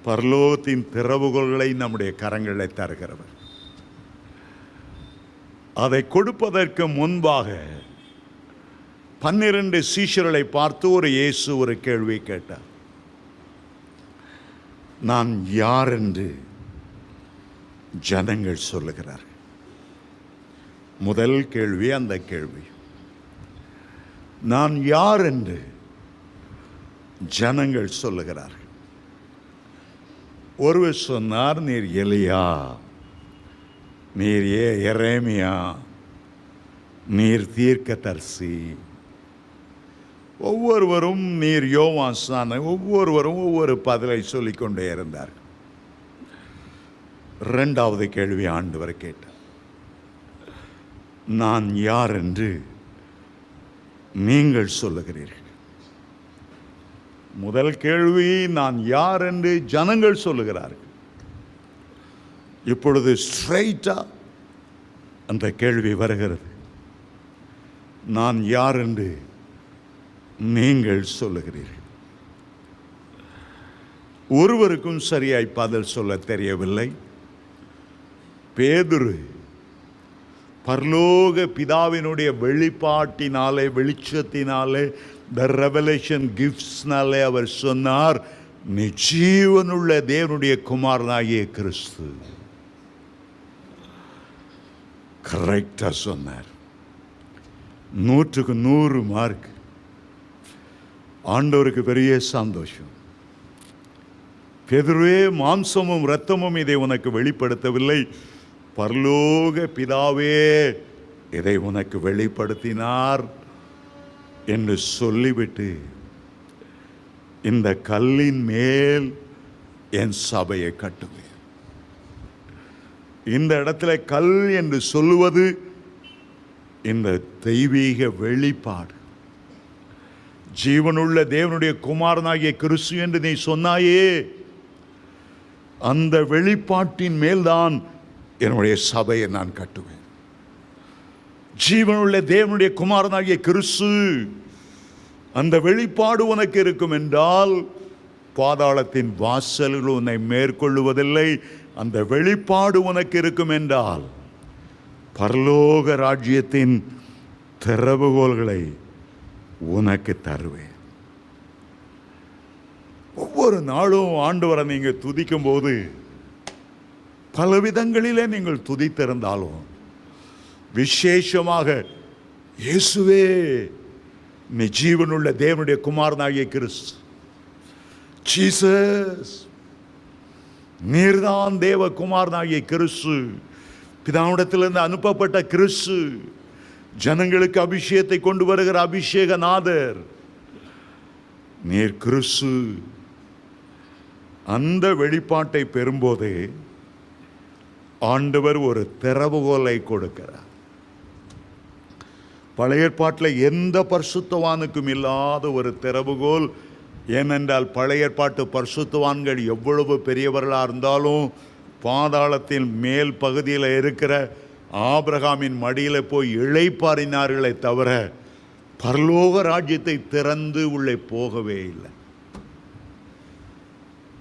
பரலோகத்தின் திறவுகோல்களை நம்முடைய கரங்களை தருகிறவர். அதை கொடுப்பதற்கு முன்பாக 12 சீஷர்களை பார்த்து ஒரு இயேசு ஒரு கேள்வி கேட்டார். நான் யார் என்று ஜனங்கள் சொல்லுகிறார்கள். முதல் கேள்வி அந்த கேள்வி, நான் யார் என்று ஜனங்கள் சொல்லுகிறார்கள். ஒருவர் சொன்னார், நீர் எலியா, நீர் எரேமியா, நீர் தீர்க்கதரிசி. ஒவ்வொருவரும் நீர் யோவான் ஸ்நானன், ஒவ்வொருவரும் ஒவ்வொரு பதிலை சொல்லிக்கொண்டே இருந்தார். இரண்டாவது கேள்வி ஆண்டவர் கேட்டார், நான் யார் என்று நீங்கள் சொல்லுகிறீர்கள். முதல் கேள்வி நான் யார் என்று ஜனங்கள் சொல்லுகிறார்கள். இப்பொழுது ஸ்ட்ரைட்டா அந்த கேள்வி வருகிறது, நான் யார் என்று நீங்கள் சொல்லுகிறீர்கள். ஒருவருக்கும் சரியாய் பதில் சொல்ல தெரியவில்லை. பேதுரு பரலோக பிதாவினுடைய வெளிப்பாட்டினாலே, வெளிச்சத்தினாலே, த ரெவலேஷன் கிஃப்ட்ஸ்னாலே அவர் சொன்னார், நீ ஜீவனுள்ள தேவனுடைய குமாரனாகிய கிறிஸ்து. கரெக்டா சொன்னார். 100க்கு 100 மார்க். ஆண்டவருக்கு பெரிய சந்தோஷம். பேதுருவே, மாம்சமும் இரத்தமும் இதை உனக்கு வெளிப்படுத்தவில்லை, பரலோக பிதாவே இதை உனக்கு வெளிப்படுத்தினார் என்று சொல்லிவிட்டு, இந்த கல்லின் மேல் என் சபையை கட்டுவேன். இந்த இடத்துல கல் என்று சொல்லுவது இந்த தெய்வீக வெளிப்பாடு. ஜீவனுள்ள தேவனுடைய குமாரனாகிய கிறிஸ்து என்று நீ சொன்னாயே, அந்த வெளிப்பாட்டின் மேல்தான் என்னுடைய சபையை நான் கட்டுவேன். ஜீவனுள்ள தேவனுடைய குமாரனாகிய கிறிஸ்து, அந்த வெளிப்பாடு உனக்கு இருக்கும் என்றால் பாதாளத்தின் வாசல்கள் உன்னை மேற்கொள்ளுவதில்லை. அந்த வெளிப்பாடு உனக்கு இருக்கும் என்றால் பரலோக ராஜ்யத்தின் திறவுகோல்களை உனக்கு தருவேன். ஒவ்வொரு நாளும் ஆண்டவரை நீங்க துதிக்கும் போது பல விதங்களிலே நீங்கள் துதித்திருந்தாலும், விசேஷமாக இயேசுவே நீ ஜீவனுள்ள தேவனுடைய குமாரனாகிய கிறிஸ்து, ஜீசஸ் நீர்தான் தேவ குமாரனாகிய கிறிஸ்து, பிதாவிடத்திலிருந்து அனுப்பப்பட்ட கிறிஸ்து, ஜனங்களுக்கு அபிஷேகத்தை கொண்டு வருகிற அபிஷேகநாதர் நீர் கிறிஸ்து. அந்த வெளிப்பாட்டை பெறும்போதே ஆண்டவர் ஒரு திறவுகோலை கொடுக்கிறார். பழைய ஏற்பாட்டில் எந்த பரிசுத்தவானுக்கும் இல்லாத ஒரு திறவுகோல். ஏனென்றால் பழைய ஏற்பாட்டு பரிசுத்தவான்கள் எவ்வளவு பெரியவர்களாக இருந்தாலும் பாதாளத்தின் மேல் பகுதியில் இருக்கிற ஆபிரகாமின் மடியில் போய் இளைப்பாறினார்களே தவிர பரலோக ராஜ்யத்தை திறந்து உள்ளே போகவே இல்லை.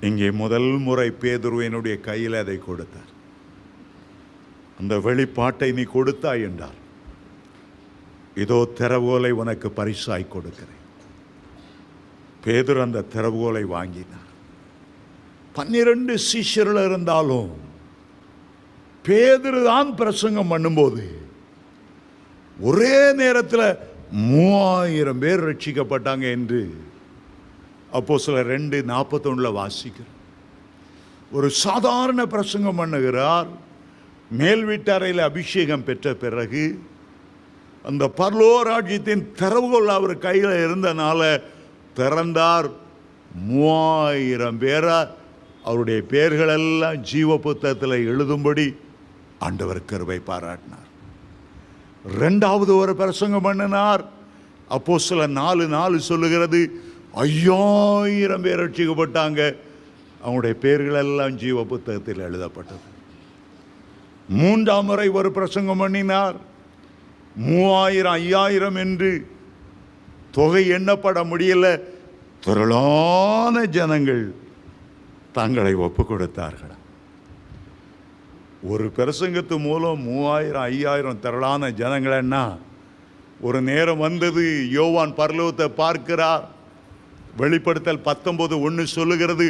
இங்கே முதல் முறை பேதுருவினுடைய கையில் அதை கொடுத்தார். அந்த வெளிப்பாட்டை நீ கொடுத்தாய் என்றார், இதோ திறவுகோலை உனக்கு பரிசாய் கொடுக்கிறேன். பேதுரு அந்த திறவுகோலை வாங்கினார். 12 சீஷர்கள் இருந்தாலும் பேதுரு தான் பிரசங்கம் பண்ணும்போது ஒரே நேரத்தில் 3000 பேர் ரட்சிக்கப்பட்டாங்க என்று அப்போஸ்தலர் 2:41 வாசிக்கிறோம். ஒரு சாதாரண பிரசங்கம் பண்ணுகிறார். மேல் வீட்டறையில் அபிஷேகம் பெற்ற பிறகு அந்த பரலோக ராஜ்யத்தின் திறவுகோல் அவர் கையில் இருந்தனால திறந்தார். 3000 பேரா அவருடைய பெயர்களெல்லாம் ஜீவ புத்தகத்தில் எழுதும்படி ஆண்டவர் கிருபை பாராட்டினார். 2வது ஒரு பிரசங்கம் பண்ணினார். அப்போஸ்தலர் 4:4 சொல்லுகிறது, 5000 பேர் ரட்சிக்கப்பட்டாங்க. அவங்களுடைய பெயர்களெல்லாம் ஜீவ புத்தகத்தில் எழுதப்பட்டது. 3ஆம் முறை ஒரு பிரசங்கம் பண்ணினார். 3000 5000 என்று தொகை எண்ணப்பட முடியல. திரளான ஜனங்கள் தங்களை ஒப்பு கொடுத்தார்கள். ஒரு பிரசங்கத்து மூலம் 3000 5000 திரளான ஜனங்கள்னா, ஒரு நேரம் வந்தது, யோவான் பரலோகத்தை பார்க்கிறார். வெளிப்படுத்தல் 19:1 சொல்லுகிறது,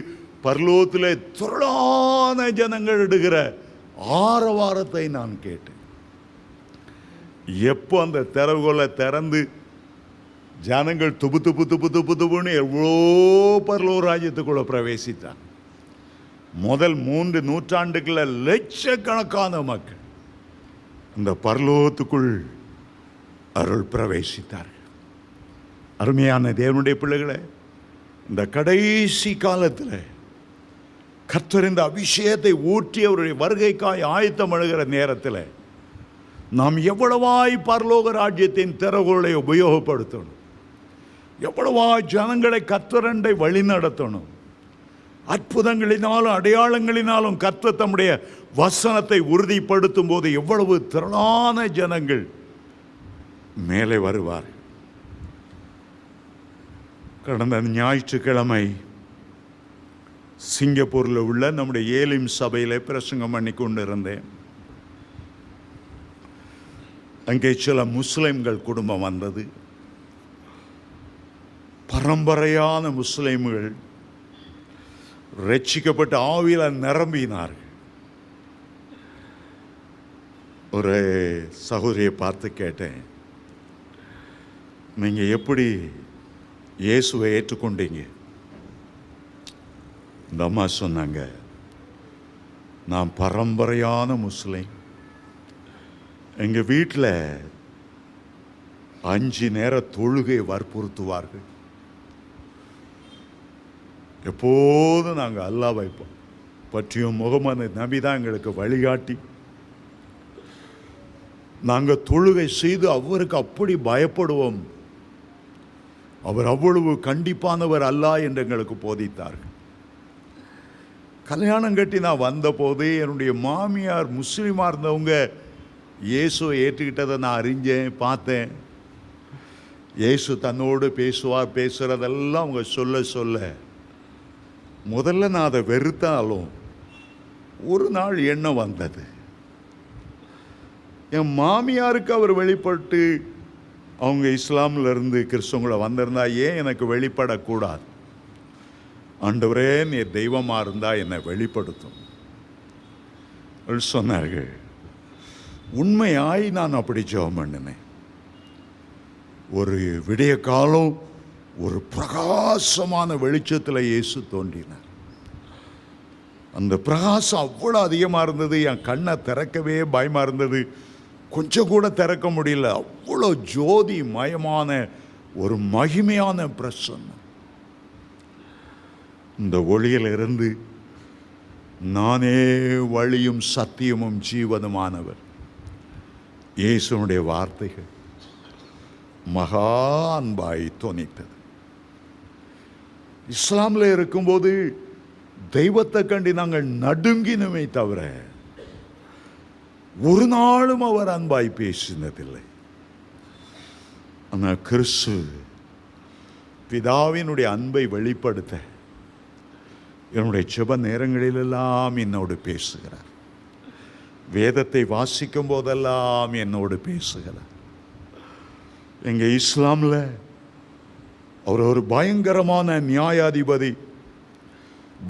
பரலோகத்திலே திரளான ஜனங்கள் எடுக்கிற ஆரவாரத்தை நான் கேட்டேன். எப்போ அந்த திறவுகோலை திறந்து ஜனங்கள் துபு துபு துபு துபு துபுன்னு எவ்வளோ பரலோக ராஜ்யத்துக்குள்ள பிரவேசித்தார். முதல் 3 நூற்றாண்டுகளில் லட்சக்கணக்கான மக்கள் அந்த பரலோகத்துக்குள் அருள் பிரவேசித்தார்கள். அருமையான தேவனுடைய பிள்ளைகளை, இந்த கடைசி காலத்தில் கர்த்தர் இந்த அபிஷேகத்தை ஊற்றி அவருடைய வருகைக்காய் ஆயத்தம் அழுகிற நேரத்தில் நாம் எவ்வளவாய் பரலோக ராஜ்யத்தின் திறவுகளை உபயோகப்படுத்தணும், எவ்வளவாய் ஜனங்களை கர்த்தரண்டை வழி நடத்தணும். அற்புதங்களினாலும் அடையாளங்களினாலும் கர்த்தர் தம்முடைய வசனத்தை உறுதிப்படுத்தும் போது எவ்வளவு திரளான ஜனங்கள் மேலே வருவார். கடந்த ஞாயிற்றுக்கிழமை சிங்கப்பூரில் உள்ள நம்முடைய ஏலிம் சபையில் பிரசங்கம் பண்ணி கொண்டு இருந்தேன். அங்கே சில முஸ்லிம்கள் குடும்பம் வந்தது. பரம்பரையான முஸ்லிம்கள் ரட்சிக்கப்பட்ட ஆவியில் நிரம்பினார்கள். ஒரு சகோதரியை பார்த்து கேட்டேன், நீங்கள் எப்படி இயேசுவை ஏற்றுக்கொண்டீங்க? இந்த அம்மா சொன்னாங்க, நான் பரம்பரையான முஸ்லிம். எங்கள் வீட்டில் 5 நேர தொழுகை வற்புறுத்துவார்கள். எப்போதும் நாங்கள் அல்லாஹ் வைப்போம் பற்றியும் முகமது நபி தான் எங்களுக்கு வழிகாட்டி. நாங்கள் தொழுகை செய்து அவருக்கு அப்படி பயப்படுவோம். அவர் அவ்வளவு கண்டிப்பானவர் அல்லாஹ் என்று எங்களுக்கு போதித்தார்கள். கல்யாணம் கட்டி நான் வந்தபோது என்னுடைய மாமியார் முஸ்லீமாக இருந்தவங்க இயேசுவை ஏற்றுக்கிட்டதை நான் அறிஞ்சேன், பார்த்தேன். இயேசு தன்னோடு பேசுவார், பேசுகிறதெல்லாம் அவங்க சொல்ல சொல்ல முதல்ல நான் அதை வெறுத்தாலும் ஒரு நாள் எண்ணம் வந்தது, என் மாமியாருக்கு அவர் வெளிப்பட்டு அவங்க இஸ்லாமில் இருந்து கிறிஸ்தவங்களை வந்திருந்தா ஏன் எனக்கு வெளிப்படக்கூடாது? ஆண்டவரே, நீ தெய்வமாக இருந்தால் என்னை வெளிப்படுத்தும் சொன்னார்கள். உண்மையாய் நான் அப்படி ஜெபம் பண்ணினேன். ஒரு விடிய காலம் ஒரு பிரகாசமான வெளிச்சத்தில் இயேசு தோன்றினார். அந்த பிரகாசம் அவ்வளோ அதிகமாக இருந்தது, என் கண்ணை திறக்கவே பயமாக இருந்தது. கொஞ்சம் கூட திறக்க முடியல. அவ்வளோ ஜோதி மயமான ஒரு மகிமையான பிரசன்னம். இந்த ஒளியிலிருந்து நானே வழியும் சத்தியமும் ஜீவனுமானவர் இயேசுனுடைய வார்த்தைகள் மகா அன்பாய் தொனித்தது. இஸ்லாமில் இருக்கும்போது தெய்வத்தை கண்டு நாங்கள் நடுங்கினுமே தவிர ஒரு நாளும் அவர் அன்பாய் பேசினதில்லை. ஆனால் கிறிஸ்து பிதாவினுடைய அன்பை வெளிப்படுத்த என்னுடைய ஜெப நேரங்களிலெல்லாம் என்னோடு பேசுகிறார். வேதத்தை வாசிக்கும் போதெல்லாம் என்னோடு பேசுகிறார். எங்கள் இஸ்லாமில் அவர் ஒரு பயங்கரமான நியாயாதிபதி,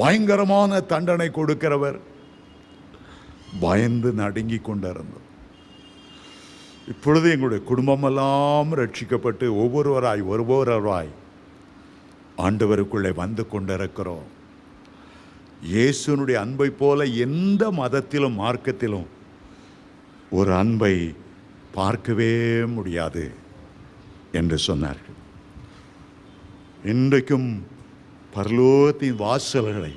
பயங்கரமான தண்டனை கொடுக்கிறவர். பயந்து நடுங்கி கொண்டிருந்தோம். இப்பொழுது எங்களுடைய குடும்பமெல்லாம் ரட்சிக்கப்பட்டு ஒவ்வொருவராய் ஆண்டவருக்குள்ளே வந்து கொண்டிருக்கிறோம். இயேசுனுடைய அன்பை போல எந்த மதத்திலும் மார்க்கத்திலும் ஒரு அன்பை பார்க்கவே முடியாது என்று சொன்னார்கள். இன்றைக்கும் பரலோகத்தின் வாசல்களை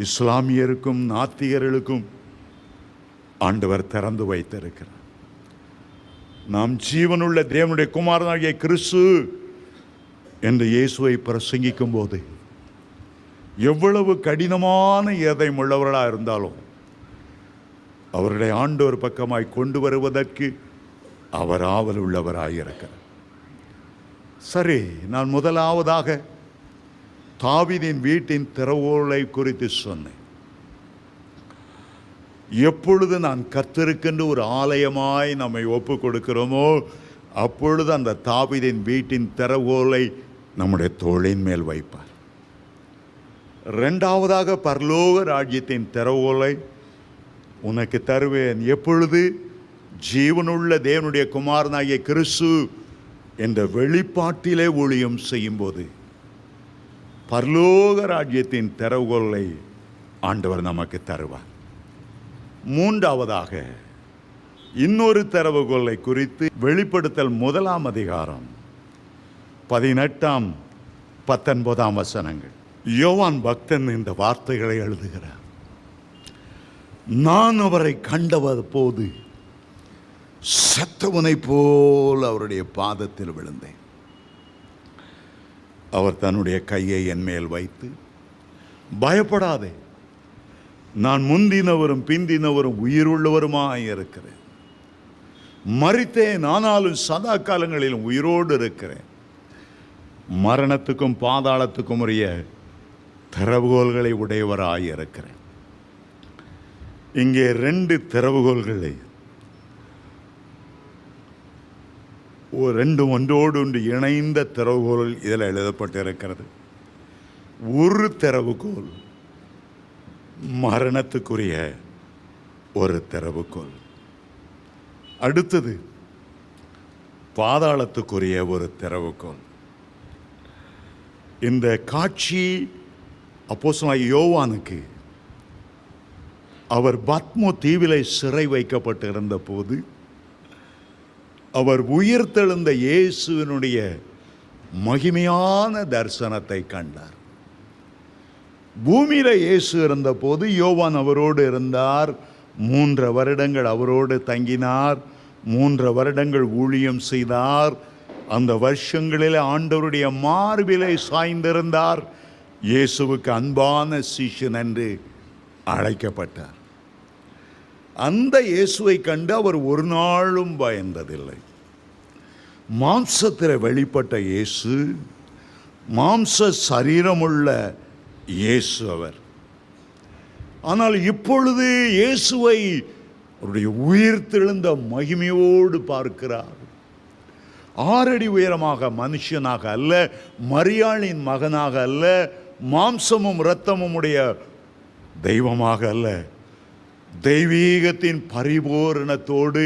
இஸ்லாமியருக்கும் நாத்திகர்களுக்கும் ஆண்டவர் திறந்து வைத்திருக்கிறார். நாம் ஜீவனுள்ள தேவனுடைய குமாரனாகிய கிறிஸ்து என்று இயேசுவை பிரசங்கிக்கும் போது எவ்வளவு கடினமான இதயம் உள்ளவர்களாக இருந்தாலும் அவர்களை ஆண்டவர் பக்கமாய் கொண்டு வருவதற்கு அவர் ஆவல் உள்ளவராயிருக்கிறார். சரி, நான் முதலாவதாக தாவீதின் வீட்டின் திறவுகோலை குறித்து சொன்னேன். எப்பொழுது நான் கர்த்தருக்கென்று ஒரு ஆலயமாய் நம்மை ஒப்பு கொடுக்கிறோமோ அப்பொழுது அந்த தாவீதின் வீட்டின் திறவுகோலை நம்முடைய தோளின் மேல் வைப்பார். இரண்டாவதாக பரலோக ராஜ்யத்தின் திறவுகோலை உனக்கு தருவேன். எப்பொழுது? ஜீவனுள்ள தேவனுடைய குமாரனாகிய கிறிஸ்து என்ற வெளிப்பாட்டிலே ஊழியம் செய்யும்போது பரலோக ராஜ்யத்தின் திறவுகோலை ஆண்டவர் நமக்கு தருவார். மூன்றாவதாக இன்னொரு திறவுகோலை குறித்து வெளிப்படுத்தல் 1 அதிகாரம் 18, 19 வசனங்கள். யோவான் பக்தன் இந்த வார்த்தைகளை எழுதுகிறார். நான் அவரை கண்டவர் போது சத்தவனை போல் அவருடைய பாதத்தில் விழுந்தேன். அவர் தன்னுடைய கையை என் மேல் வைத்து, பயப்படாதே, நான் முந்தினவரும் பிந்தினவரும் உயிருள்ளவருமாய் இருக்கிறேன். மரித்தேன், ஆனாலும் சதா காலங்களிலும் உயிரோடு இருக்கிறேன். மரணத்துக்கும் பாதாளத்துக்கும் உரிய திறவுகோல்களை உடையவராய் இருக்கிறேன். இங்கே 2 திறவுகோல்களை, 2 ஒன்றோடு ஒன்று இணைந்த திறவுகோல் இதில் எழுதப்பட்டிருக்கிறது. ஒரு திறவுகோல் மரணத்துக்குரிய ஒரு திறவுகோல், அடுத்தது பாதாளத்துக்குரிய ஒரு திறவுகோல். இந்த காட்சி அப்போஸ்தலனாகிய யோவானுக்கு அவர் பத்மோ தீவிலே சிறை வைக்கப்பட்டிருந்த போது அவர் உயிர்த்தெழுந்த இயேசுவினுடைய மகிமையான தரிசனத்தை கண்டார். பூமியில இயேசு இருந்த போது யோவான் அவரோடு இருந்தார். 3 வருடங்கள் அவரோடு தங்கினார். 3 வருடங்கள் ஊழியம் செய்தார். அந்த வருஷங்களில் ஆண்டவருடைய மார்பிலை சாய்ந்திருந்தார். இயேசுவுக்கு அன்பான சீஷன் என்று அழைக்கப்பட்டார். அந்த இயேசுவை கண்டு அவர் ஒரு நாளும் பயந்ததில்லை. மாம்சத்தில் வெளிப்பட்ட இயேசு, மாம்ச சரீரமுள்ள இயேசு அவர். ஆனால் இப்பொழுது இயேசுவை அவருடைய உயிர்த்தெழுந்த மகிமையோடு பார்க்கிறார். 6 அடி உயரமாக மனுஷனாக அல்ல, மரியாளின் மகனாக அல்ல, மாம்சமும் இரத்தமும் உடைய தெய்வமாக அல்ல, தெய்வீகத்தின் பரிபூரணத்தோடு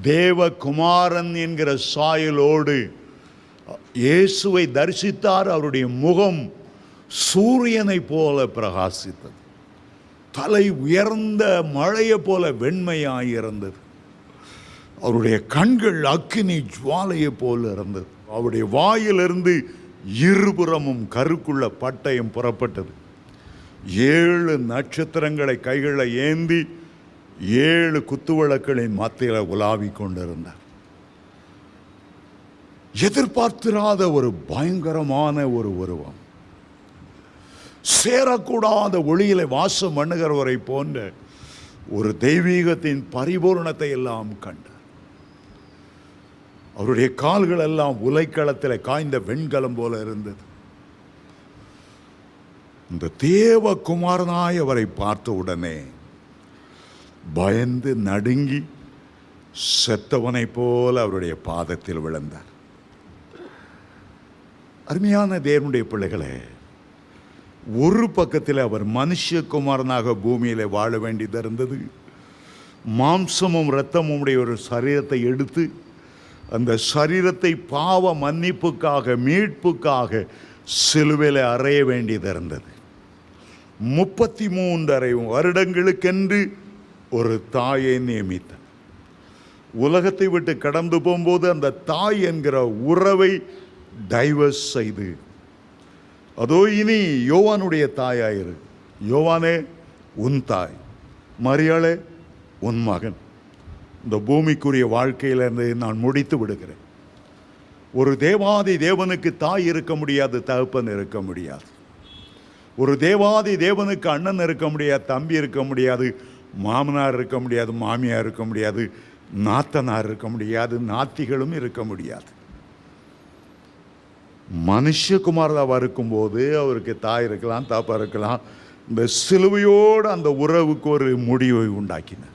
தேவகுமாரன் என்கிற சாயலோடு இயேசுவை தரிசித்தார். அவருடைய முகம் சூரியனை போல பிரகாசித்தது. தலை உயர்ந்த மழையை போல வெண்மையாயிருந்தது. அவருடைய கண்கள் அக்கினி ஜுவாலையை போல இருந்தது. அவருடைய வாயிலிருந்து இருபுறமும் கருக்குள்ள பட்டயம் புறப்பட்டது. 7 நட்சத்திரங்களை கைகளில் ஏந்தி 7 குத்துவிளக்குகளின் மத்தியில் உலாவிக் கொண்டிருந்தார். எதிர்பார்த்திராத ஒரு பயங்கரமான ஒரு உருவம், சேரக்கூடாத ஒளியில வாசம் பண்ணுகிறவரை போன்ற ஒரு தெய்வீகத்தின் பரிபூர்ணத்தை எல்லாம் கண்டார். அவருடைய கால்கள் எல்லாம் உலைக்களத்தில் காய்ந்த வெண்கலம் போல இருந்தது. இந்த தேவகுமாரனாய் அவரை பார்த்த உடனே பயந்து நடுங்கி செத்தவனை போல அவருடைய பாதத்தில் விழுந்தார். அருமையான தேவனுடைய பிள்ளைகளே, ஒரு பக்கத்தில் அவர் மனுஷகுமாரனாக பூமியிலே வாழ வேண்டியது இருந்தது. மாம்சமும் இரத்தமும் உடைய ஒரு சரீரத்தை எடுத்து அந்த சரீரத்தை பாவ மன்னிப்புக்காக மீட்புக்காக சிலுவையில் அறைய வேண்டியது இருந்தது. 33 வருடங்களுக்கென்று ஒரு தாயை நியமித்தார். உலகத்தை விட்டு கடந்து போகும்போது அந்த தாய் என்கிற உறவை டைவர்ஸ் செய்து, அதோ இனி யோவானுடைய தாயாயிரு, யோவானே உன் தாய், மரியாளே உன் மகன். இந்த பூமிக்குரிய வாழ்க்கையிலிருந்து நான் முடித்து விடுகிறேன். ஒரு தேவாதி தேவனுக்கு தாய் இருக்க முடியாது, தகப்பன் இருக்க முடியாது. ஒரு தேவாதி தேவனுக்கு அண்ணன் இருக்க முடியாது, தம்பி இருக்க முடியாது, மாமனார் இருக்க முடியாது, மாமியார் இருக்க முடியாது, நாத்தனார் இருக்க முடியாது, நாத்திகளும் இருக்க முடியாது. மனுஷகுமாரதாக இருக்கும்போது அவருக்கு தாய் இருக்கலாம், தாப்பா இருக்கலாம். இந்த சிலுவையோடு அந்த உறவுக்கு ஒரு முடிவை உண்டாக்கினார்.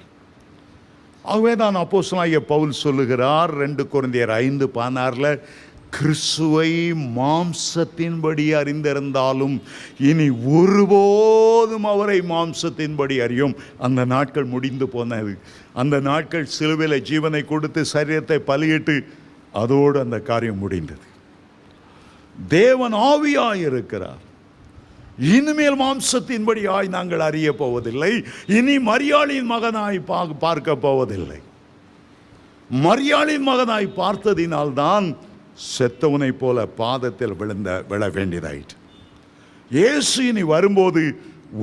ஆகவே தான் அப்போஸ்தலனாகிய பவுல் சொல்லுகிறார் 2 கொரிந்தியர் 5:16, கிறிஸ்துவை மாம்சத்தின்படி அறிந்திருந்தாலும் இனி ஒருபோதும் அவரை மாம்சத்தின்படி அறியும். அந்த நாட்கள் முடிந்து போனது. அந்த நாட்கள் சிலுவையில் ஜீவனை கொடுத்து சரீரத்தை பலியிட்டு அதோடு அந்த காரியம் முடிந்தது. தேவன் ஆவியாயிருக்கிறார். இனிமேல் மாம்சத்தின்படி நாங்கள் அறிய போவதில்லை. இனி மரியாளின் மகனாய் பார்க்க போவதில்லை. மரியாளின் மகனாய் பார்த்ததினால்தான் செத்தவனை போல பாதத்தில் விழ வேண்டியதாயிற்று. இயேசு இனி வரும்போது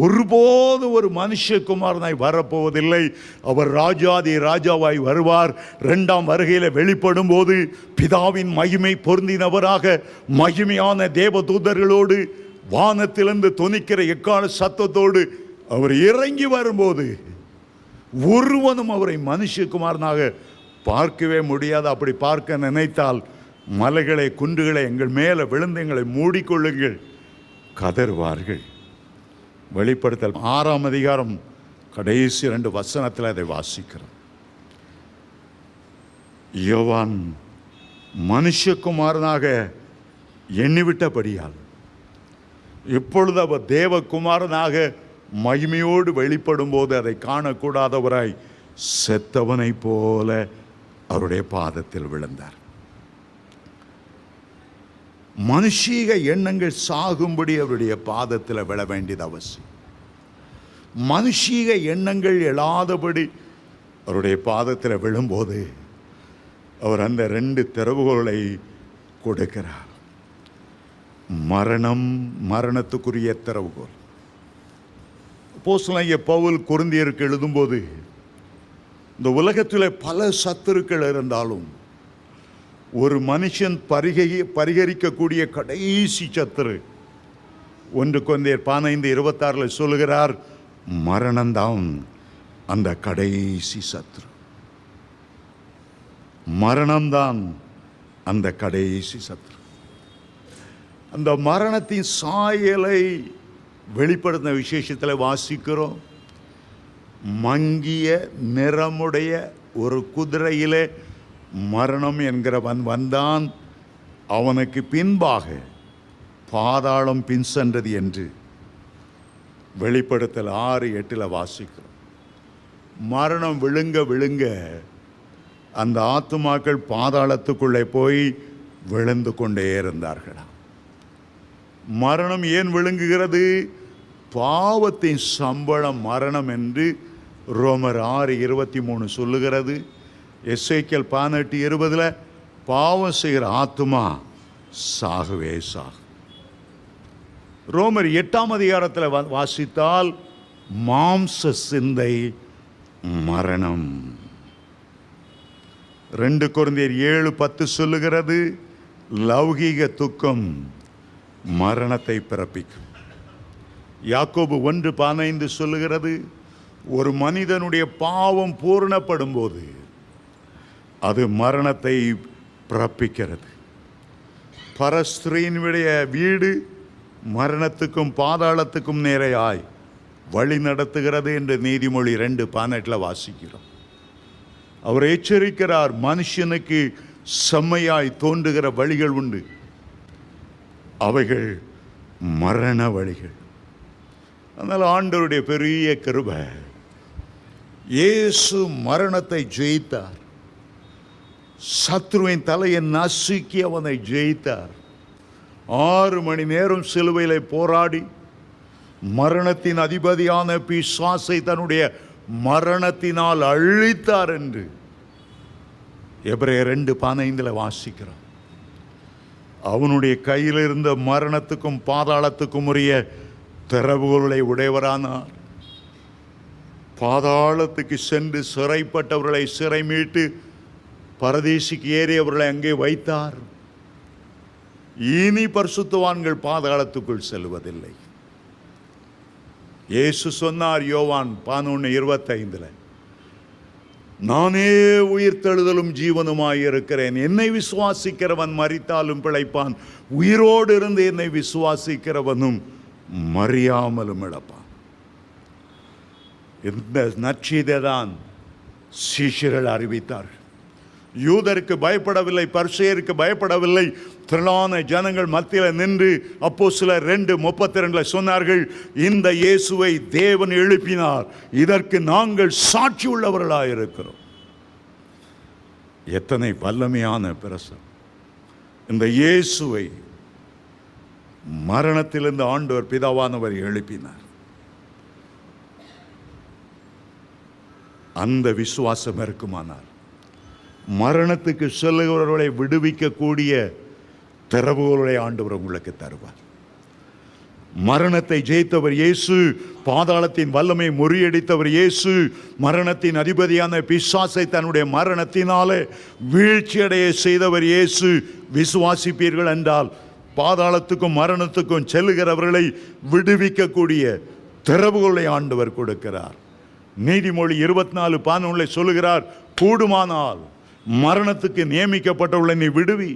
ஒருபோது ஒரு மனுஷகுமாரனாய் வரப்போவதில்லை. அவர் ராஜாதி ராஜாவாய் வருவார். 2ஆம் வருகையில் வெளிப்படும் போது பிதாவின் மகிமை பொருந்தினவராக மகிமையான தேவதூதர்களோடு வானத்திலிருந்து தொனிக்கிற எக்கால சத்தத்தோடு அவர் இறங்கி வரும்போது ஒருவனும் அவரை மனுஷகுமாரனாக பார்க்கவே முடியாது. அப்படி பார்க்க நினைத்தால் மலைகளை குன்றுகளை எங்கள் மேலே விழுந்து எங்களை மூடிக்கொள்ளுங்கள் கதறுவார்கள். வெளிப்படுத்தல் 6ஆம் அதிகாரம் கடைசி 2 வசனத்தில் அதை வாசிக்கிறோம். யோவான் மனுஷகுமாரனாக எண்ணிவிட்டபடியால் இப்பொழுது அவர் தேவகுமாரனாக மகிமையோடு வெளிப்படும் போது அதை காணக்கூடாதவராய் செத்தவனை போல அவருடைய பாதத்தில் விழுந்தார். மனுஷீக எண்ணங்கள் சாகும்படி அவருடைய பாதத்தில் விழ வேண்டியது அவசியம். மனுஷீக எண்ணங்கள் எழாதபடி அவருடைய பாதத்தில் விழும்போது அவர் அந்த 2 திறவுகோலை கொடுக்கிறார். மரணத்துக்குரிய திறவுகோல். அப்போஸ்தலனாகிய பவுல் கொரிந்தியருக்கு எழுதும்போது, இந்த உலகத்தில் பல சத்துருக்கள் இருந்தாலும் ஒரு மனுஷன் பரிகரிக்கக்கூடிய கடைசி சத்துரு 1 கொரிந்தியர் 15:26 சொல்லுகிறார், மரணம்தான் அந்த கடைசி சத்துரு. மரணம்தான் அந்த கடைசி சத்துரு. அந்த மரணத்தின் சாயலை வெளிப்படுத்தின விசேஷத்தில் வாசிக்கிறோம். மங்கிய நிறமுடைய ஒரு குதிரையிலே மரணம் என்கிறவன் வந்தான், அவனுக்கு பின்பாக பாதாளம் பின் சென்றது என்று வெளிப்படுத்தல் 6:8 வாசிக்கிறோம். மரணம் விழுங்க அந்த ஆத்துமாக்கள் பாதாளத்துக்குள்ளே போய் விழுந்து கொண்டே இருந்தார்களா. மரணம் ஏன் விழுங்குகிறது? பாவத்தின் சம்பளம் மரணம் என்று ரோமர் 6:23 சொல்லுகிறது. எசேக்கியேல் 18:20 பாவம் செய்கிற ஆத்துமா சாகவே சாகும். ரோமர் 8ஆம் அதிகாரத்தில் வாசித்தால் மாம்ச சிந்தை மரணம். 2 கொரிந்தியர் 7:10 சொல்லுகிறது, லௌகீக துக்கம் மரணத்தை பிறப்பிக்கும். யாக்கோபு 1:15 சொல்லுகிறது, ஒரு மனிதனுடைய பாவம் பூரணப்படும் போது அது மரணத்தை பிறப்பிக்கிறது. பரஸ்திரீனுடைய வீடு மரணத்துக்கும் பாதாளத்துக்கும் நேரையாய் வழி நடத்துகிறது என்று நீதிமொழி 2:18 வாசிக்கிறோம். அவர் எச்சரிக்கிறார், மனுஷனுக்கு செம்மையாய் தோன்றுகிற வழிகள் உண்டு, அவைகள் மரண வழிகள். அதனால் ஆண்டவருடைய பெரிய கிருபை, இயேசு மரணத்தை ஜெயித்தார். சத்ருவின் தலையை நசுக்கி அவனை ஜெயித்தார். 6 மணி நேரம் சிலுவையிலே போராடி மரணத்தின் அதிபதியான பிசாசை தன்னுடைய மரணத்தினால் அழித்தார் என்று எபிரேயர் 2:15 வாசிக்கிறோம். அவனுடைய கையில் இருந்த மரணத்துக்கும் பாதாளத்துக்கும் உரிய திறவுகளை உடையவரானார். பாதாளத்துக்கு சென்று சிறைப்பட்டவர்களை சிறை மீட்டு பரதேசிக்கு ஏறி அவர்களை அங்கே வைத்தார். இனி பரிசுத்தவான்கள் பாதாளத்துக்குள் செல்வதில்லை. இயேசு சொன்னார் யோவான் 11:25, நானே உயிர்த்தெழுதலும் ஜீவனுமாய் இருக்கிறேன், என்னை விசுவாசிக்கிறவன் மரித்தாலும் பிழைப்பான், உயிரோடு இருந்து என்னை விசுவாசிக்கிறவனும் மறியாமலும் இழப்பான். இந்த நற்செய்தியை தான் சீஷர்கள் அறிவித்தார்கள். யூதருக்கு பயப்படவில்லை, பரிசேயருக்கு பயப்படவில்லை. திரளான ஜனங்கள் மத்தியில் நின்று அப்போஸ்தலர் 2:32 சொன்னார்கள், இந்த இயேசுவை தேவன் எழுப்பினார், இதற்கு நாங்கள் சாட்சி உள்ளவர்களாக இருக்கிறோம். எத்தனை வல்லமையான பிரசனம்! இந்த இயேசுவை மரணத்திலிருந்து ஆண்டவர் பிதாவானவர் எழுப்பினார். அந்த விசுவாசம் இருக்குமானால் மரணத்துக்கு செல்லுகிறவர்களை விடுவிக்கக்கூடிய திறவுகளை ஆண்டவர் உங்களுக்கு தருவார். மரணத்தை ஜெயித்தவர் இயேசு, பாதாளத்தின் வல்லமை முறியடித்தவர் இயேசு, மரணத்தின் அதிபதியான பிசாசை தன்னுடைய மரணத்தினாலே வீழ்ச்சியடைய செய்தவர் இயேசு. விசுவாசிப்பீர்கள் என்றால் பாதாளத்துக்கும் மரணத்துக்கும் செல்லுகிறவர்களை விடுவிக்கக்கூடிய திறவுகளை ஆண்டவர் கொடுக்கிறார். நீதிமொழி 24:11 சொல்லுகிறார், கூடுமானால் மரணத்துக்கு நியமிக்கப்பட்டவர்களை நீ விடுவி.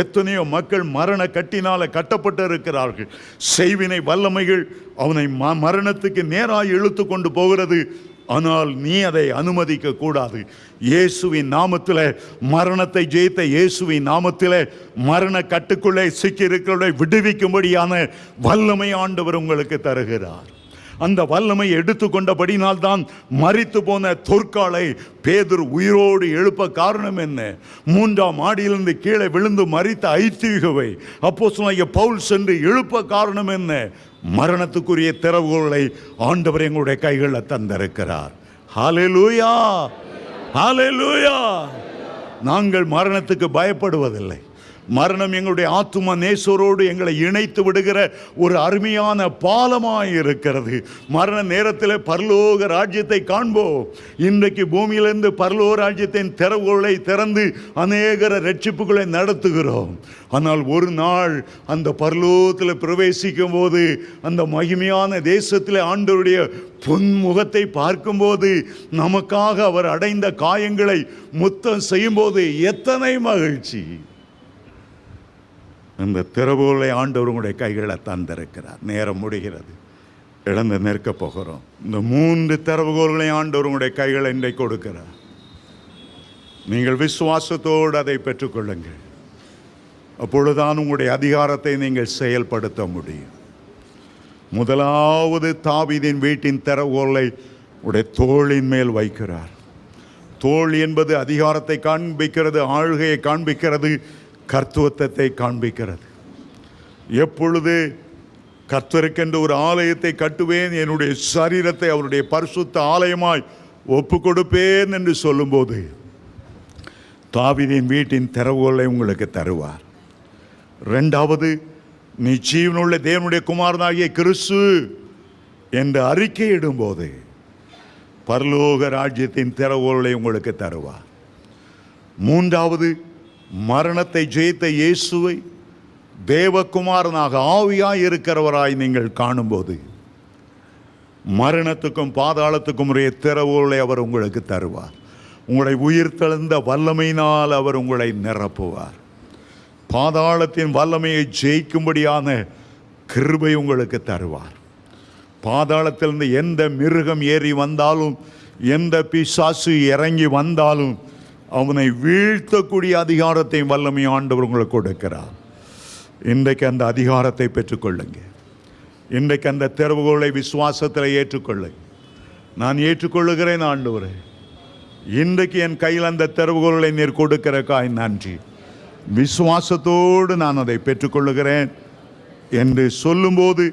எத்தனையோ மக்கள் மரண கட்டினால கட்டப்பட்டு இருக்கிறார்கள். செய்வினை வல்லமைகள் அவனை மரணத்துக்கு நேராக இழுத்து கொண்டு போகிறது. ஆனால் நீ அதை அனுமதிக்க கூடாது. இயேசுவின் நாமத்தில் மரணத்தை ஜெயித்த இயேசுவின் நாமத்தில் மரண கட்டுக்குள்ளே சிக்கி இருக்கிறவர்களை விடுவிக்கும்படியான வல்லமை ஆண்டவர் உங்களுக்கு தருகிறார். அந்த வல்லமை எடுத்துக்கொண்டபடினால் தான் மரித்து போன தொற்காலை பேதுரு உயிரோடு எழுப்ப காரணம் என்ன? 3ஆம் மாடியிலிருந்து கீழே விழுந்து மரித்த ஐத்திகவை அப்போஸ்தலனாகிய பவுல் சென்று எழுப்ப காரணம் என்ன? மரணத்துக்குரிய திறவுகோலை ஆண்டவர் எங்களுடைய கைகளில் தந்திருக்கிறார். ஹல்லேலூயா, ஹல்லேலூயா. நாங்கள் மரணத்துக்கு பயப்படுவதில்லை. மரணம் எங்களுடைய ஆத்தும நேசரோடு எங்களை இணைத்து விடுகிற ஒரு அருமையான பாலமாய் இருக்கிறது. மரண நேரத்தில் பரலோக ராஜ்யத்தை காண்போம். இன்றைக்கு பூமியிலிருந்து பரலோக ராஜ்யத்தின் திறவுகளை திறந்து அநேகர ரட்சிப்புகளை நடத்துகிறோம். ஆனால் ஒரு நாள் அந்த பரலோகத்தில் பிரவேசிக்கும் போது, அந்த மகிமையான தேசத்தில் ஆண்டவருடைய பொன்முகத்தை பார்க்கும்போது, நமக்காக அவர் அடைந்த காயங்களை முத்தம் செய்யும்போது எத்தனை மகிழ்ச்சி! அந்த திறவுகளை ஆண்டவர் உங்களுடைய கைகளில் தந்திருக்கிறார். நேரம் முடிகிறது, இழந்து நிற்க போகிறோம். இந்த 3 திறவுகோல்களை ஆண்டவர் உங்களுடைய கைகளை இன்றைக்கு கொடுக்கிறார். நீங்கள் விசுவாசத்தோடு அதை பெற்றுக்கொள்ளுங்கள். அப்பொழுதுதான் உங்களுடைய அதிகாரத்தை நீங்கள் செயல்படுத்த முடியும். முதலாவது தாவீதின் வீட்டின் திறவுகோலை உடைய தோளின் மேல் வைக்கிறார். தோள் என்பது அதிகாரத்தை காண்பிக்கிறது, ஆளுகையை காண்பிக்கிறது, கர்த்தத்துவத்தை காண்பிக்கிறது. எப்பொழுது கர்த்தருக்கென்று ஒரு ஆலயத்தை கட்டுவேன், என்னுடைய சரீரத்தை அவருடைய பரிசுத்த ஆலயமாய் ஒப்பு கொடுப்பேன் என்று சொல்லும்போது, தாவீதின் வீட்டின் திறவுகோலை உங்களுக்கு தருவார். 2வது, நீ ஜீவனுள்ள தேவனுடைய குமாரனாகிய கிறிஸ்து என்று அறிக்கையிடும்போது பரலோக ராஜ்யத்தின் திறவுகோலை உங்களுக்கு தருவார். 3வது, மரணத்தை ஜெயித்த இயேசுவை தேவகுமாரனாக ஆவியாய் இருக்கிறவராய் நீங்கள் காணும்போது மரணத்துக்கும் பாதாளத்துக்கும் உரிய திறவுகளை அவர் உங்களுக்கு தருவார். உங்களை உயிர்த்தெழுந்த வல்லமையினால் அவர் உங்களை நிரப்புவார். பாதாளத்தின் வல்லமையை ஜெயிக்கும்படியான கிருபை உங்களுக்கு தருவார். பாதாளத்திலிருந்து எந்த மிருகம் ஏறி வந்தாலும், எந்த பிசாசு இறங்கி வந்தாலும் அவனை வீழ்த்தக்கூடிய அதிகாரத்தை வல்லமை ஆண்டவர் உங்களுக்கு கொடுக்கிறார். இன்றைக்கு அந்த அதிகாரத்தை பெற்றுக்கொள்ளுங்க. இன்றைக்கு அந்த திறவுகோலை விசுவாசத்தில் ஏற்றுக்கொள்ளுங்க. நான் ஏற்றுக்கொள்ளுகிறேன் ஆண்டவரே, இன்றைக்கு என் கையில் அந்த திறவுகோலை நீர் கொடுக்கிறக்காய் நன்றி. விசுவாசத்தோடு நான் அதை பெற்றுக்கொள்ளுகிறேன் என்று சொல்லும்போது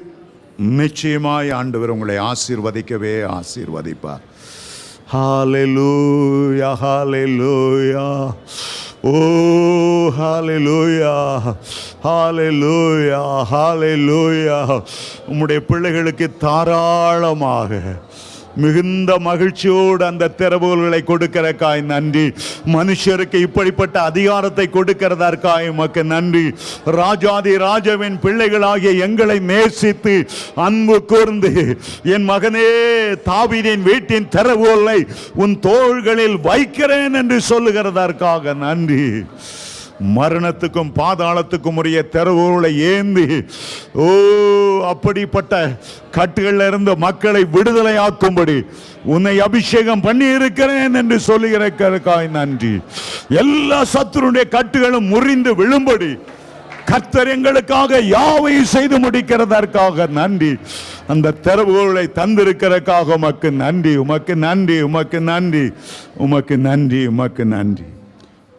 நிச்சயமாய் ஆண்டவர் உங்களை ஆசீர்வதிக்கவே ஆசீர்வதிப்பார். Hallelujah, hallelujah. Oh, hallelujah, hallelujah, hallelujah. உம்முடைய பிள்ளைகளுக்கு தாராளமாக மிகுந்த மகிழ்ச்சியோடு அந்த திறவுகளை கொடுக்கிறக்காய் நன்றி. மனுஷருக்கு இப்படிப்பட்ட அதிகாரத்தை கொடுக்கிறதற்காய் உமக்கு நன்றி. ராஜாதி ராஜாவின் பிள்ளைகளாகிய எங்களை நேசித்து அன்பு கூர்ந்து, என் மகனே தாவீதின் வீட்டின் திறவுகளை உன் தோள்களில் வைக்கிறேன் என்று சொல்லுகிறதற்காக நன்றி. மரணத்துக்கும் பாதாளத்துக்கும் உரிய திறவுகளை ஏந்தி, ஓ அப்படிப்பட்ட கட்டுகளில் இருந்து மக்களை விடுதலையாக்கும்படி உன்னை அபிஷேகம் பண்ணி இருக்கிறேன் என்று சொல்லுகிறதற்காக நன்றி. எல்லா சத்துருடைய கட்டுகளும் முறிந்து விழும்படி கர்த்தர் எங்களுக்காக யாவையும் செய்து முடிக்கிறதற்காக நன்றி. அந்த திறவுகளை தந்திருக்கிறதற்காக உமக்கு நன்றி, உமக்கு நன்றி, உமக்கு நன்றி, உமக்கு நன்றி, உமக்கு நன்றி.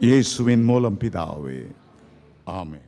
இயேசுவின் மூலம் பிதாவே, ஆமென்.